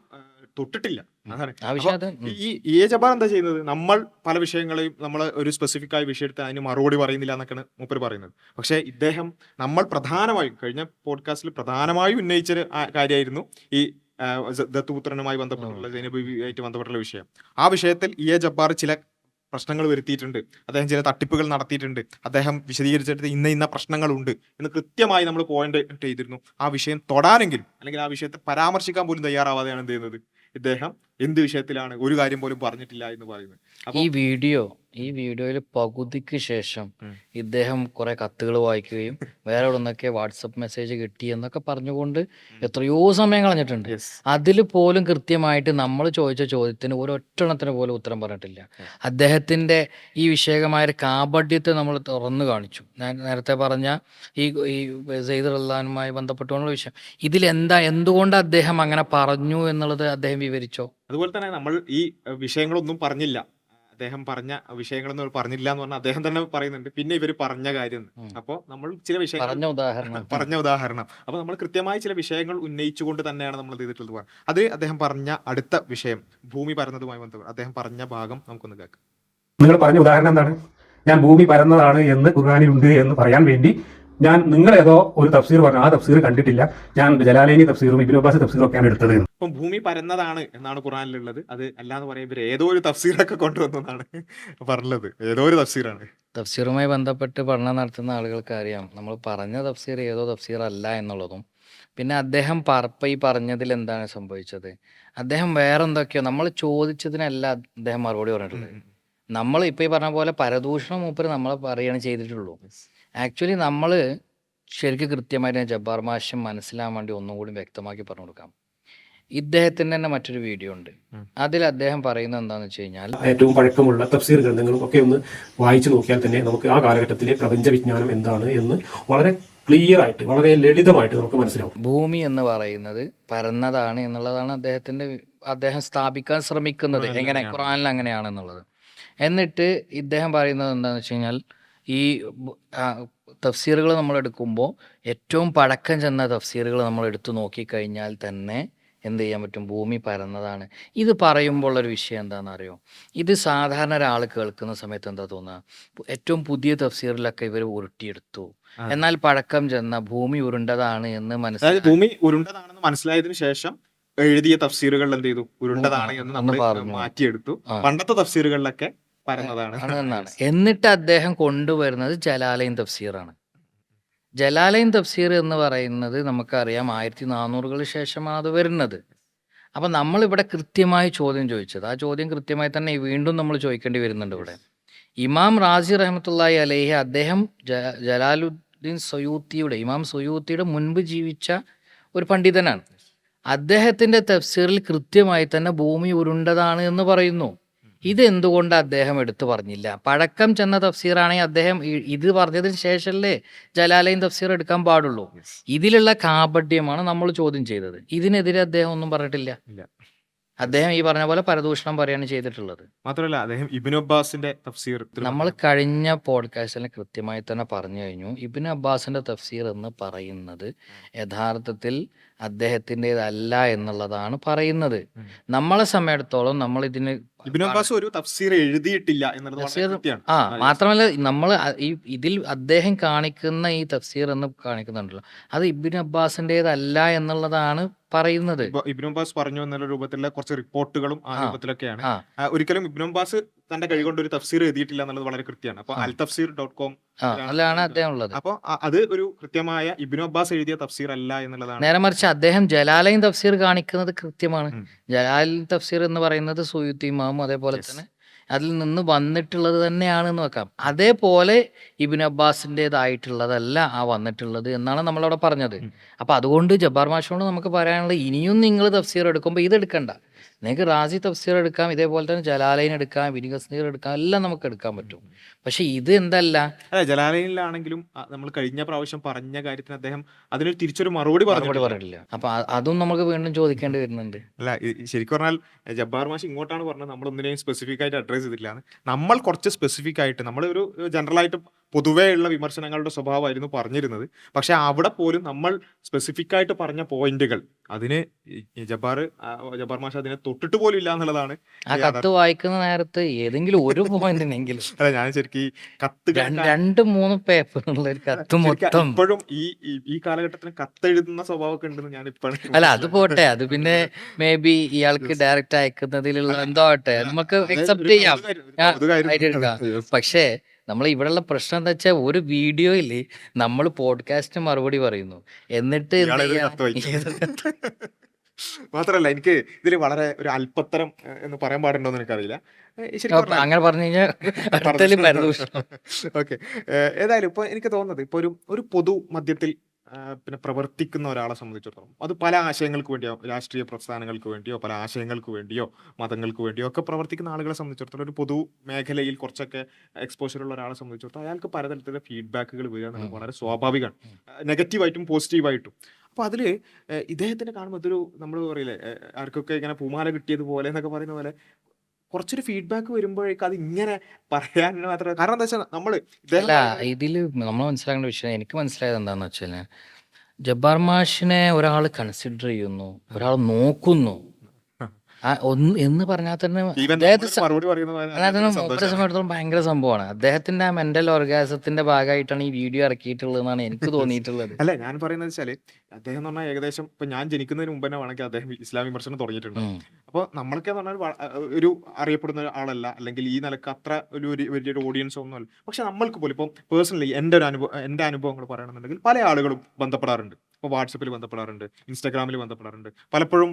തൊട്ടിട്ടില്ല. അതാണ് ആ വിഷയം അത് ഈ ജബ്ബാർ എന്താ ചെയ്യുന്നത്? നമ്മൾ പല വിഷയങ്ങളെയും നമ്മൾ ഒരു സ്പെസിഫിക് ആയ വിഷയത്തെ അതിന് മറുപടി പറയുന്നില്ല എന്നൊക്കെയാണ് മൂപ്പര് പറയുന്നത്. പക്ഷേ ഇദ്ദേഹം നമ്മൾ പ്രധാനമായും കഴിഞ്ഞ പോഡ്കാസ്റ്റിൽ പ്രധാനമായും ഉന്നയിച്ചൊരു കാര്യമായിരുന്നു ഈ ദത്തുപുത്രനുമായി ബന്ധപ്പെട്ടുള്ള സൈനബിയുമായിട്ട് ബന്ധപ്പെട്ടുള്ള വിഷയം. ആ വിഷയത്തിൽ ജബ്ബാർ ചില പ്രശ്നങ്ങൾ വരുത്തിയിട്ടുണ്ട്, അദ്ദേഹം ചില തട്ടിപ്പുകൾ നടത്തിയിട്ടുണ്ട്, അദ്ദേഹം വിശദീകരിച്ചിട്ട് ഇന്ന പ്രശ്നങ്ങളുണ്ട് എന്ന് കൃത്യമായി നമ്മൾ പോയിന്റ് ചെയ്തിരുന്നു. ആ വിഷയം തൊടാനെങ്കിലും അല്ലെങ്കിൽ ആ വിഷയത്തെ പരാമർശിക്കാൻ പോലും തയ്യാറാവാതെയാണ് എന്ത് ചെയ്യുന്നത് ഇദ്ദേഹം എന്ത് വിഷയത്തിലാണ് ഒരു കാര്യം പോലും പറഞ്ഞിട്ടില്ല എന്ന് പറയുന്നത്. ഈ വീഡിയോയിൽ പകുതിക്ക് ശേഷം ഇദ്ദേഹം കുറെ കത്തുകൾ വായിക്കുകയും വേറെ എവിടെ നിന്നൊക്കെ വാട്സപ്പ് മെസ്സേജ് കിട്ടി എന്നൊക്കെ പറഞ്ഞുകൊണ്ട് എത്രയോ സമയം കളഞ്ഞിട്ടുണ്ട്. അതിൽ പോലും കൃത്യമായിട്ട് നമ്മൾ ചോദിച്ച ചോദ്യത്തിന് ഒരൊറ്റെണ്ണത്തിന് പോലും ഉത്തരം പറഞ്ഞിട്ടില്ല. അദ്ദേഹത്തിന്റെ ഈ വിഷയകമായ ഒരു കാപഢ്യത്തെ നമ്മൾ തുറന്നു കാണിച്ചു. ഞാൻ നേരത്തെ പറഞ്ഞ ഈ സെയ്ദ് റഹ്ലാനുമായി ബന്ധപ്പെട്ടുകൊണ്ടുള്ള വിഷയം, എന്തുകൊണ്ട് അദ്ദേഹം അങ്ങനെ പറഞ്ഞു എന്നുള്ളത് അദ്ദേഹം വിവരിച്ചോ? അതുപോലെ തന്നെ നമ്മൾ ഈ വിഷയങ്ങളൊന്നും പറഞ്ഞില്ല, അദ്ദേഹം പറഞ്ഞ വിഷയങ്ങളൊന്നും പറഞ്ഞില്ല എന്ന് പറഞ്ഞാൽ അദ്ദേഹം തന്നെ പറയുന്നുണ്ട്. പിന്നെ ഇവര് പറഞ്ഞ കാര്യം, അപ്പോൾ നമ്മൾ ചില വിഷയങ്ങൾ പറഞ്ഞ ഉദാഹരണം അപ്പൊ നമ്മൾ കൃത്യമായി ചില വിഷയങ്ങൾ ഉന്നയിച്ചുകൊണ്ട് തന്നെയാണ് നമ്മൾ ചെയ്തിട്ടുള്ളത്. അത് അദ്ദേഹം പറഞ്ഞ അടുത്ത വിഷയം ഭൂമി പരന്നതുമായി ബന്ധപ്പെട്ട് അദ്ദേഹം പറഞ്ഞ ഭാഗം നമുക്കൊന്ന് കേൾക്കാം. നിങ്ങൾ പറഞ്ഞ ഉദാഹരണം എന്താണ്? ഞാൻ ഭൂമി പരന്നതാണ് എന്ന് ഖുർആനിലുണ്ട് എന്ന് പറയാൻ വേണ്ടി ഞാൻ നിങ്ങളേതോ ഒരു തഫ്സീർ പറഞ്ഞു, ആ തഫ്സീർ കണ്ടിട്ടില്ല, ഞാൻ ജലാലൈനി തഫ്സീറും ഇബ്നു അബ്ബാസ് തഫ്സീറും ഒക്കെയാണ് എടുത്തത്. അപ്പം ഭൂമി പരന്നതാണ് എന്നാണ് ഖുർആനിലുള്ളത്. അത് അല്ലാന്ന് പറയുമ്പോൾ ഏതോ ഒരു തഫ്സീറൊക്കെ കൊണ്ടുവന്നതാണ് പറഞ്ഞത്. ഏതോ ഒരു തഫ്സീറാണ്. തഫ്സീറുമായി ബന്ധപ്പെട്ട് പഠനം നടത്തുന്ന ആളുകൾക്ക് അറിയാം, നമ്മൾ പറഞ്ഞ തഫ്സീർ ഏതോ തഫ്സീർ അല്ല എന്നുള്ളതും. പിന്നെ അദ്ദേഹം ഈ പറഞ്ഞതിൽ എന്താണ് സംഭവിച്ചത്? അദ്ദേഹം വേറെ എന്തൊക്കെയോ നമ്മൾ ചോദിച്ചതിനല്ല അദ്ദേഹം മറുപടി പറഞ്ഞിട്ടുള്ളത്. നമ്മൾ ഇപ്പൊ ഈ പറഞ്ഞ പോലെ പരദൂഷണം മൂപ്പര് നമ്മളെ പറയുകയാണ് ചെയ്തിട്ടുള്ളൂ. ആക്ച്വലി നമ്മൾ ശരിക്കും കൃത്യമായിട്ട് ജബ്ബാർ മാഷ് മനസ്സിലാവാൻ വേണ്ടി ഒന്നും കൂടി വ്യക്തമാക്കി പറഞ്ഞു കൊടുക്കാം. ഇദ്ദേഹത്തിന്റെ തന്നെ മറ്റൊരു വീഡിയോ ഉണ്ട്. അതിൽ അദ്ദേഹം പറയുന്നത് എന്താണെന്ന് വെച്ച് കഴിഞ്ഞാൽ, ഏറ്റവും പഴക്കമുള്ള തഫ്സീർ ഗ്രന്ഥങ്ങളും ഒക്കെ ഒന്ന് വായിച്ചു നോക്കിയാൽ തന്നെ നമുക്ക് ആ കാലഘട്ടത്തിലെ പ്രപഞ്ച വിജ്ഞാനം എന്താണ് എന്ന് വളരെ ക്ലിയർ ആയിട്ട് വളരെ ലളിതമായിട്ട് നമുക്ക് മനസ്സിലാവും. ഭൂമി എന്ന് പറയുന്നത് പരന്നതാണ് എന്നുള്ളതാണ് അദ്ദേഹം സ്ഥാപിക്കാൻ ശ്രമിക്കുന്നത്. എങ്ങനെ ഖുർആനിൽ അങ്ങനെയാണെന്നുള്ളത്. എന്നിട്ട് ഇദ്ദേഹം പറയുന്നത് എന്താണെന്ന് വെച്ച് കഴിഞ്ഞാൽ, ഈ തഫ്സീറുകൾ നമ്മൾ എടുക്കുമ്പോൾ ഏറ്റവും പഴക്കം ചെന്ന തഫ്സീറുകൾ നമ്മൾ എടുത്തു നോക്കിക്കഴിഞ്ഞാൽ തന്നെ എന്ത് ചെയ്യാൻ പറ്റും? ഭൂമി പരന്നതാണ്. ഇത് പറയുമ്പോൾ ഒരു വിഷയം എന്താണെന്ന് അറിയോ? ഇത് സാധാരണ ഒരാൾ കേൾക്കുന്ന സമയത്ത് എന്താ തോന്നുക? ഏറ്റവും പുതിയ തഫ്സീറിലൊക്കെ ഇവർ ഉരുട്ടിയെടുത്തു, എന്നാൽ പഴക്കം ചെന്ന ഭൂമി ഉരുണ്ടതാണ് എന്ന് ഭൂമി ഉരുണ്ടതാണെന്ന് മനസ്സിലായതിനു ശേഷം എഴുതിയ തഫ്സീറുകളിൽ എന്ത് ചെയ്തു? ഉരുണ്ടതാണ് എന്ന് നമ്മൾ മാറ്റിയെടുത്തു. പണ്ടത്തെ തഫ്സീറുകളിലൊക്കെ പരന്നതാണ് എന്നാണ്. എന്നിട്ട് അദ്ദേഹം കൊണ്ടുവരുന്നത് ജലാലൈൻ തഫ്സീറാണ്. ജലാലൈൻ തഫ്സീർ എന്ന് പറയുന്നത് നമുക്കറിയാം 1400 ശേഷമാണ് അത് വരുന്നത്. അപ്പം നമ്മളിവിടെ കൃത്യമായി ചോദ്യം ചോദിച്ചത്, ആ ചോദ്യം കൃത്യമായി തന്നെ വീണ്ടും നമ്മൾ ചോദിക്കേണ്ടി വരുന്നുണ്ട് ഇവിടെ. ഇമാം റാസി റഹ്മത്തുള്ളാഹി അലൈഹി അദ്ദേഹം ജലാലുദ്ദീൻ ഇമാം സുയൂത്തിയുടെ മുൻപ് ജീവിച്ച ഒരു പണ്ഡിതനാണ്. അദ്ദേഹത്തിന്റെ തഫ്സീറിൽ കൃത്യമായി തന്നെ ഭൂമി ഉരുണ്ടതാണ് എന്ന് പറയുന്നു. ഇത് എന്തുകൊണ്ട് അദ്ദേഹം എടുത്തു പറഞ്ഞില്ല? പഴക്കം ചെന്ന തഫ്സീറാണെങ്കിൽ അദ്ദേഹം ഇത് പറഞ്ഞതിന് ശേഷമല്ലേ ജലാലൈൻ തഫ്സീർ എടുക്കാൻ പാടുള്ളൂ. യെസ്. ഇതിലുള്ള കാപട്യമാണ് നമ്മൾ ചോദ്യം ചെയ്തത്. ഇതിനെതിരെ അദ്ദേഹം ഒന്നും പറഞ്ഞിട്ടില്ല. ഇല്ല. അദ്ദേഹം ഈ പറഞ്ഞ പോലെ പരദൂഷണം പറയാണ് ചെയ്തിട്ടുള്ളത്. മാത്രമല്ല അദ്ദേഹം ഇബ്നു അബ്ബാസിന്റെ തഫ്സീർ നമ്മൾ കഴിഞ്ഞ പോഡ്കാസ്റ്റിൽ കൃത്യമായി തന്നെ പറഞ്ഞു കഴിഞ്ഞു. ഇബ്നു അബ്ബാസിന്റെ തഫ്സീർ എന്ന് പറയുന്നത് യഥാർത്ഥത്തിൽ അദ്ദേഹത്തിൻ്റെതല്ല എന്നുള്ളതാണ് പറയുന്നത്. നമ്മളെ സമയത്തോളം നമ്മൾ ഇതിന് ഇബ്നു അബ്ബാസ് ഒരു തഫ്സീർ എഴുതിയിട്ടില്ല എന്നുള്ളത് വളരെ തഫ്സീർ കൃത്യമാണ്. മാത്രമല്ല നമ്മൾ ഇതിൽ അദ്ദേഹം കാണിക്കുന്ന ഈ തഫ്സീർ എന്ന് കാണിക്കുന്നുണ്ടല്ലോ, അത് ഇബ്നു അബ്ബാസിൻ്റെതല്ല എന്നുള്ളതാണ് പറയുന്നത്. ഇബ്നു അബ്ബാസ് പറഞ്ഞു എന്നുള്ള രൂപത്തിലുള്ള കുറച്ച് റിപ്പോർട്ടുകളും ആ ആ രൂപത്തിലൊക്കെയാണ്. ആ ഒരിക്കലും ഇബ്നു അബ്ബാസ് തന്റെ കഴികൊണ്ട് ഒരു തഫ്സീർ എഴുതിയിട്ടില്ല എന്നുള്ളത് വളരെ കൃത്യമാണ്. അപ്പൊ ആ altafsir.com അതിലാണ് അദ്ദേഹം ഉള്ളത്. അപ്പൊ അത് ഒരു കൃത്യമായ ഇബ്നു അബ്ബാസ് എഴുതിയ തഫ്സീർ അല്ല എന്നുള്ളതാണ്. നേരെ മറിച്ച് അദ്ദേഹം ജലാലൈൻ തഫ്സീർ കാണിക്കുന്നത് കൃത്യമാണ്. ഉം. ജലാലൈൻ തഫ്സീർ എന്ന് പറയുന്നത് സുയൂത്തി ഇമാമും അതേപോലെ Yes. തന്നെ അതിൽ നിന്ന് വന്നിട്ടുള്ളത് തന്നെയാണെന്ന് വെക്കാം. അതേപോലെ ഇബ്നു അബ്ബാസിൻ്റെതായിട്ടുള്ളതല്ല ആ വന്നിട്ടുള്ളത് എന്നാണ് നമ്മളവിടെ പറഞ്ഞത്. ഉം. അപ്പൊ അതുകൊണ്ട് ജബ്ബാർ മാഷോട് നമുക്ക് പറയാനുള്ളത്, ഇനിയും നിങ്ങൾ തഫ്സീർ എടുക്കുമ്പോൾ ഇത് എടുക്കണ്ട. നിങ്ങൾക്ക് റാസി തഫ്സീർ എടുക്കാം, ഇതേപോലെ തന്നെ ജലാലൈൻ എടുക്കാം, ഇബ്നു കസീർ എടുക്കാം, എല്ലാം നമുക്ക് എടുക്കാൻ പറ്റും. പക്ഷെ ഇത് എന്തല്ല, അതെ, ജലാലയിലാണെങ്കിലും നമ്മൾ കഴിഞ്ഞ പ്രാവശ്യം പറഞ്ഞ കാര്യത്തിന് അദ്ദേഹം അതിനൊരു തിരിച്ചൊരു മറുപടി മറുപടി പറഞ്ഞിട്ടില്ല. പറഞ്ഞില്ല. അപ്പൊ അതും നമുക്ക് വീണ്ടും ചോദിക്കേണ്ടി വരുന്നുണ്ട്. അല്ല, ശരിക്കും പറഞ്ഞാൽ ജബ്ബാർ മാഷ് ഇങ്ങോട്ടാണ് പറഞ്ഞത് നമ്മളൊന്നിനെയും സ്പെസിഫിക് ആയിട്ട് അഡ്രസ് ചെയ്തിട്ടില്ല. നമ്മൾ കുറച്ച് സ്പെസിഫിക് ആയിട്ട് നമ്മൾ ഒരു ജനറലായിട്ട് പൊതുവേ ഉള്ള വിമർശനങ്ങളുടെ സ്വഭാവമായിരുന്നു പറഞ്ഞിരുന്നത്. പക്ഷെ അവിടെ പോലും നമ്മൾ സ്പെസിഫിക് ആയിട്ട് പറഞ്ഞ പോയിന്റുകൾ അതിന് ജബ്ബാർ മാഷ് അതിനെ തൊട്ടിട്ട് പോലും ഇല്ല എന്നുള്ളതാണ് ആ കത്ത് വായിക്കുന്ന നേരത്ത് ഏതെങ്കിലും ഒരു പോയിന്റിനെങ്കിലും അല്ല, ഞാൻ ശരിക്കും ഈ കത്ത് കേൾക്കാൻ 2-3 പേപ്പറുള്ള ഒരു കത്ത് മൊത്തം. ഇപ്പോഴും ഈ കാലഘട്ടത്തിന് കത്തെഴുതുന്ന സ്വഭാവമൊക്കെ ഉണ്ടെന്ന് ഞാൻ ഇപ്പോഴും അല്ല, അത് പോട്ടെ, അത് പിന്നെ മേ ബി ഇയാൾക്ക് ഡയറക്റ്റ് അയക്കുന്നതിലുള്ള എന്തോ ആട്ടെ, നമുക്ക് അക്സെപ്റ്റ് ചെയ്യാം, ആയിട്ട് എടുക്കാം. പക്ഷേ നമ്മൾ ഇവിടെയുള്ള പ്രശ്നം എന്താ വെച്ചാൽ, ഒരു വീഡിയോയിൽ നമ്മൾ പോഡ്കാസ്റ്റിന് മറുപടി പറയുന്നു, എന്നിട്ട് എന്ത് ചെയ്യാ? മാത്രല്ല എനിക്ക് ഇതിൽ വളരെ ഒരു അല്പത്തരം എന്ന് പറയാൻ പാടുണ്ടോന്ന് എനിക്കറിയില്ല. ശരിക്കും അങ്ങനെ പറഞ്ഞു കഴിഞ്ഞാൽ അടുത്തതിൽ പരദൂഷണം. ഓക്കെ, ഏതായാലും ഇപ്പൊ എനിക്ക് തോന്നുന്നത് ഇപ്പൊ ഒരു പൊതു മധ്യത്തിൽ പിന്നെ പ്രവർത്തിക്കുന്ന ഒരാളെ സംബന്ധിച്ചിടത്തോളം അത് പല ആശയങ്ങൾക്ക് വേണ്ടിയോ, രാഷ്ട്രീയ പ്രസ്ഥാനങ്ങൾക്ക് വേണ്ടിയോ, പല ആശയങ്ങൾക്ക് വേണ്ടിയോ, മതങ്ങൾക്ക് വേണ്ടിയോ ഒക്കെ പ്രവർത്തിക്കുന്ന ആളുകളെ സംബന്ധിച്ചിടത്തോളം ഒരു പൊതു മേഖലയിൽ കുറച്ചൊക്കെ എക്സ്പോഷർ ഉള്ള ഒരാളെ സംബന്ധിച്ചിടത്തോളം അയാൾക്ക് പലതരത്തിലുള്ള ഫീഡ്ബാക്കുകൾ വരിക എന്നുള്ളത് വളരെ സ്വാഭാവികമാണ്, നെഗറ്റീവായിട്ടും പോസിറ്റീവായിട്ടും. അപ്പൊ അതില് ഇദ്ദേഹത്തിനെ കാണുമ്പോൾ ഇതൊരു നമ്മൾ പറയില്ലേ, ആർക്കൊക്കെ ഇങ്ങനെ പൂമാല കിട്ടിയതുപോലെ എന്നൊക്കെ പറയുന്ന പോലെ കുറച്ചൊരു ഫീഡ്ബാക്ക് വരുമ്പോഴേക്കും അത് ഇങ്ങനെ പറയാൻ മാത്രം. കാരണം എന്താ വെച്ചാൽ നമ്മള് അല്ല, ഇതിൽ നമ്മൾ മനസ്സിലാക്കേണ്ട വിഷയം, എനിക്ക് മനസ്സിലായത് എന്താന്ന് വെച്ചാൽ, ജബ്ബാർ മാഷിനെ ഒരാൾ കൺസിഡർ ചെയ്യുന്നു, ഒരാൾ നോക്കുന്നു എന്ന് പറഞ്ഞാൽ തന്നെ മറുപടി പറയുന്ന മൂപ്പരെ സമയത്തോളം ഭയങ്കര സംഭവമാണ്. അദ്ദേഹത്തിന്റെ ആ മെന്റൽ ഓർഗാസത്തിന്റെ ഭാഗമായിട്ടാണ് ഈ വീഡിയോ ഇറക്കിയിട്ടുള്ളതെന്നാണ് എനിക്ക് തോന്നിയിട്ടുള്ളത്. അല്ല, ഞാൻ പറയുന്നത് വെച്ചാല് അദ്ദേഹം എന്ന് പറഞ്ഞാൽ ഏകദേശം ഇപ്പൊ ഞാൻ ജനിക്കുന്നതിന് മുമ്പ് തന്നെ വേണമെങ്കിൽ അദ്ദേഹം ഇസ്ലാം വിമർശനം തുടങ്ങിയിട്ടുണ്ട്. അപ്പോൾ നമ്മളൊക്കെ എന്ന് പറഞ്ഞാൽ ഒരു അറിയപ്പെടുന്ന ആളല്ല, അല്ലെങ്കിൽ ഈ നിലക്ക് അത്ര വലിയൊരു ഓഡിയൻസ് ഒന്നും അല്ല. പക്ഷെ നമ്മൾക്ക് പോലും ഇപ്പം പേഴ്സണലി എൻ്റെ അനുഭവങ്ങൾ പറയണമെന്നുണ്ടെങ്കിൽ പല ആളുകളും ബന്ധപ്പെടാറുണ്ട്. ഇപ്പോൾ വാട്സപ്പിൽ ബന്ധപ്പെടാറുണ്ട്, ഇൻസ്റ്റാഗ്രാമിൽ ബന്ധപ്പെടാറുണ്ട്, പലപ്പോഴും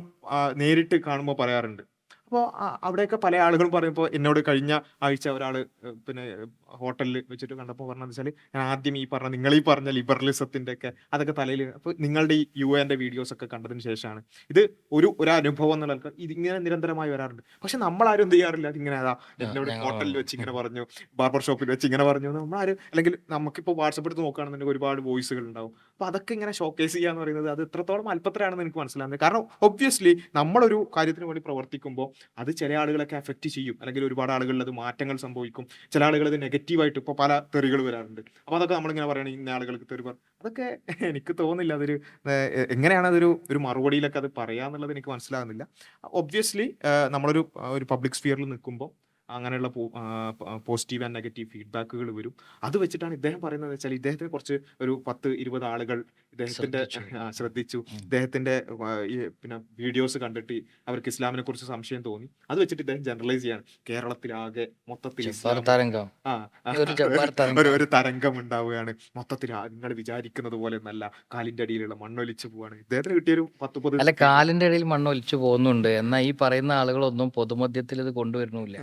നേരിട്ട് കാണുമ്പോൾ പറയാറുണ്ട്. അപ്പോൾ അവിടെയൊക്കെ പല ആളുകളും പറയുമ്പോൾ എന്നോട് കഴിഞ്ഞ ആഴ്ച ഒരാൾ പിന്നെ ഹോട്ടലിൽ വെച്ചിട്ട് കണ്ടപ്പോൾ പറഞ്ഞതെന്ന് വെച്ചാൽ, ഞാൻ ആദ്യം നിങ്ങൾ ഈ പറഞ്ഞ ലിബറലിസത്തിൻ്റെ ഒക്കെ അതൊക്കെ തലയിൽ, അപ്പോൾ നിങ്ങളുടെ ഈ UN വീഡിയോസ് ഒക്കെ കണ്ടതിന് ശേഷമാണ് ഇത് ഒരു അനുഭവം എന്നുള്ള ആൾക്കാർ ഇതിങ്ങനെ നിരന്തരമായി വരാറുണ്ട്. പക്ഷെ നമ്മളാരും എന്ത് ചെയ്യാറില്ല, അതിങ്ങനെ എന്നോട് ഹോട്ടലിൽ വെച്ച് ഇങ്ങനെ പറഞ്ഞു, ബാർബർ ഷോപ്പിൽ വെച്ച് ഇങ്ങനെ പറഞ്ഞു, നമ്മളാരും, അല്ലെങ്കിൽ നമുക്കിപ്പോൾ വാട്സപ്പ് എടുത്ത് നോക്കുകയാണെന്നുണ്ടെങ്കിൽ ഒരുപാട് വോയിസുകൾ ഉണ്ടാവും. അപ്പോൾ അതൊക്കെ ഇങ്ങനെ ഷോക്കേസ് ചെയ്യാന്ന് പറയുന്നത് അത് എത്രത്തോളം അല്പത്തരാണെന്ന് എനിക്ക് മനസ്സിലാകുന്നത്. കാരണം ഒബ്വിയസ്ലി നമ്മളൊരു കാര്യത്തിന് വേണ്ടി പ്രവർത്തിക്കുമ്പോൾ അത് ചില ആളുകളൊക്കെ എഫക്റ്റ് ചെയ്യും, അല്ലെങ്കിൽ ഒരുപാട് ആളുകളിൽ അത് മാറ്റങ്ങൾ സംഭവിക്കും. ചില ആളുകൾ അത് നെഗറ്റീവായിട്ട് ഇപ്പോൾ പല തെറികൾ വരാറുണ്ട്. അപ്പോൾ അതൊക്കെ നമ്മളിങ്ങനെ പറയണേ, ഇന്ന ആളുകൾക്ക് തെറി അതൊക്കെ എനിക്ക് തോന്നുന്നില്ല അതൊരു എങ്ങനെയാണ് ഒരു മറുപടിയിലൊക്കെ അത് പറയാന്നുള്ളത് എനിക്ക് മനസ്സിലാകുന്നില്ല. ഒബ്വിയസ്ലി നമ്മളൊരു പബ്ലിക് സ്ഫിയറിൽ നിൽക്കുമ്പോൾ അങ്ങനെയുള്ള പോസിറ്റീവ് ആൻഡ് നെഗറ്റീവ് ഫീഡ്ബാക്കുകൾ വരും. അത് വെച്ചിട്ടാണ് ഇദ്ദേഹം പറയുന്നത് വെച്ചാൽ, ഇദ്ദേഹത്തിന് കുറച്ച് ഒരു 10-20 ആളുകൾ ഇദ്ദേഹത്തിന്റെ ശ്രദ്ധിച്ചു, ഇദ്ദേഹത്തിന്റെ പിന്നെ വീഡിയോസ് കണ്ടിട്ട് അവർക്ക് ഇസ്ലാമിനെ കുറിച്ച് സംശയം തോന്നി. അത് വെച്ചിട്ട് ഇദ്ദേഹം ജനറലൈസ് ചെയ്യാണ്, കേരളത്തിലാകെ മൊത്തത്തിൽ ഒരു തരംഗം ഉണ്ടാവുകയാണ്, മൊത്തത്തിൽ നിങ്ങൾ വിചാരിക്കുന്നത് പോലെ നല്ല കാലിന്റെ അടിയിലുള്ള മണ്ണൊലിച്ചു പോവാണ്. ഇദ്ദേഹത്തിന് കിട്ടിയൊരു 10-10 അല്ല, കാലിന്റെ ഇടയിൽ മണ്ണൊലിച്ചു പോകുന്നുണ്ട്, എന്നാൽ ഈ പറയുന്ന ആളുകളൊന്നും പൊതുമധ്യത്തിൽ ഇത് കൊണ്ടുവരുന്നില്ല.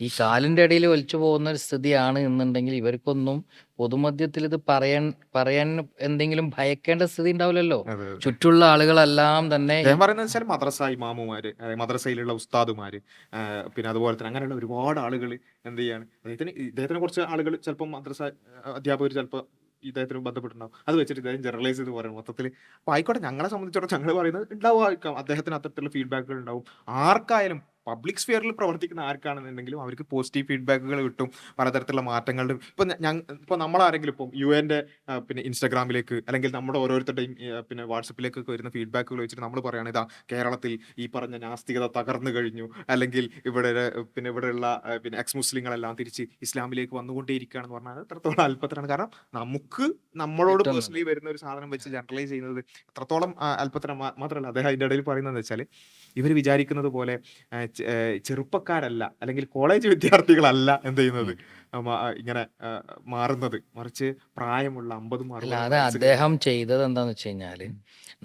ഈ കാലിന്റെ ഇടയിൽ ഒലിച്ചു പോകുന്ന ഒരു സ്ഥിതിയാണ് എന്നുണ്ടെങ്കിൽ ഇവർക്കൊന്നും പൊതുമധ്യത്തിൽ ഇത് പറയാൻ എന്തെങ്കിലും ഭയക്കേണ്ട സ്ഥിതി ഉണ്ടാവില്ലല്ലോ. അതെ, അതെ. ചുറ്റുള്ള ആളുകളെല്ലാം തന്നെ അദ്ദേഹം പറയുന്നത് വെച്ചാൽ മദ്രസ ഇമാമുമാര്, മദ്രസയിലുള്ള ഉസ്താദുമാര്, പിന്നെ അതുപോലെ തന്നെ അങ്ങനെയുള്ള ഒരുപാട് ആളുകൾ എന്ത് ചെയ്യാണ്, ഇദ്ദേഹത്തിനെ കുറച്ച് ആളുകൾ ചിലപ്പോൾ മദ്രസ അധ്യാപകർ ചിലപ്പോൾ ഇദ്ദേഹത്തിന് ബന്ധപ്പെട്ടിട്ടുണ്ടാവും. അത് വെച്ചിട്ട് ഇദ്ദേഹം ജനറലൈസ് ചെയ്ത് പറയണം മൊത്തത്തിൽ. അപ്പോൾ ആയിക്കോട്ടെ, ഞങ്ങളെ സംബന്ധിച്ചിടത്തോളം ഞങ്ങൾ പറയുന്നത് ഉണ്ടാവുമായിരിക്കാം, അദ്ദേഹത്തിന് അത്തരത്തിലുള്ള ഫീഡ്ബാക്കുകൾ ഉണ്ടാവും. ആർക്കായാലും പബ്ലിക് സ്ഫിയറിൽ പ്രവർത്തിക്കുന്ന ആർക്കാണെന്നുണ്ടെങ്കിലും അവർക്ക് പോസിറ്റീവ് ഫീഡ്ബാക്കുകൾ കിട്ടും, പലതരത്തിലുള്ള മാറ്റങ്ങളുടെ. ഇപ്പോൾ നമ്മളാരെങ്കിലും ഇപ്പം യുഎൻ്റെ പിന്നെ ഇൻസ്റ്റാഗ്രാമിലേക്ക് അല്ലെങ്കിൽ നമ്മുടെ ഓരോരുത്തരുടെയും പിന്നെ വാട്സപ്പിലേക്കൊക്കെ വരുന്ന ഫീഡ്ബാക്കുകൾ വെച്ചിട്ട് നമ്മൾ പറയുകയാണ്, ഇതാ കേരളത്തിൽ ഈ പറഞ്ഞ നാസ്തികത തകർന്നു കഴിഞ്ഞു, അല്ലെങ്കിൽ പിന്നെ ഇവിടെയുള്ള പിന്നെ എക്സ് മുസ്ലിങ്ങളെല്ലാം തിരിച്ച് ഇസ്ലാമിലേക്ക് വന്നുകൊണ്ടേയിരിക്കുകയാണെന്ന് പറഞ്ഞാൽ എത്രത്തോളം അല്പത്തരാണ്. കാരണം നമുക്ക് നമ്മളോട് കിട്ടുന്നത്. പേഴ്സണലി വരുന്ന ഒരു സാധനം വെച്ച് ജനറലൈസ് ചെയ്യുന്നത് എത്രത്തോളം അല്പത്തരം മാത്രമല്ല. അദ്ദേഹം അതിൻ്റെ ഇടയിൽ പറയുന്നത് വെച്ചാൽ ഇവർ വിചാരിക്കുന്നത് പോലെ ചെറുപ്പക്കാരല്ല അല്ലെങ്കിൽ കോളേജ് വിദ്യാർത്ഥികളല്ല എന്ത് ചെയ്യുന്നത്, ഇങ്ങനെ മാറുന്നത്, മറിച്ച് പ്രായമുള്ള 50 അല്ല, 60 അത് വയസ്സ്. അദ്ദേഹം ചെയ്തത് എന്താന്ന് വെച്ച് കഴിഞ്ഞാല്,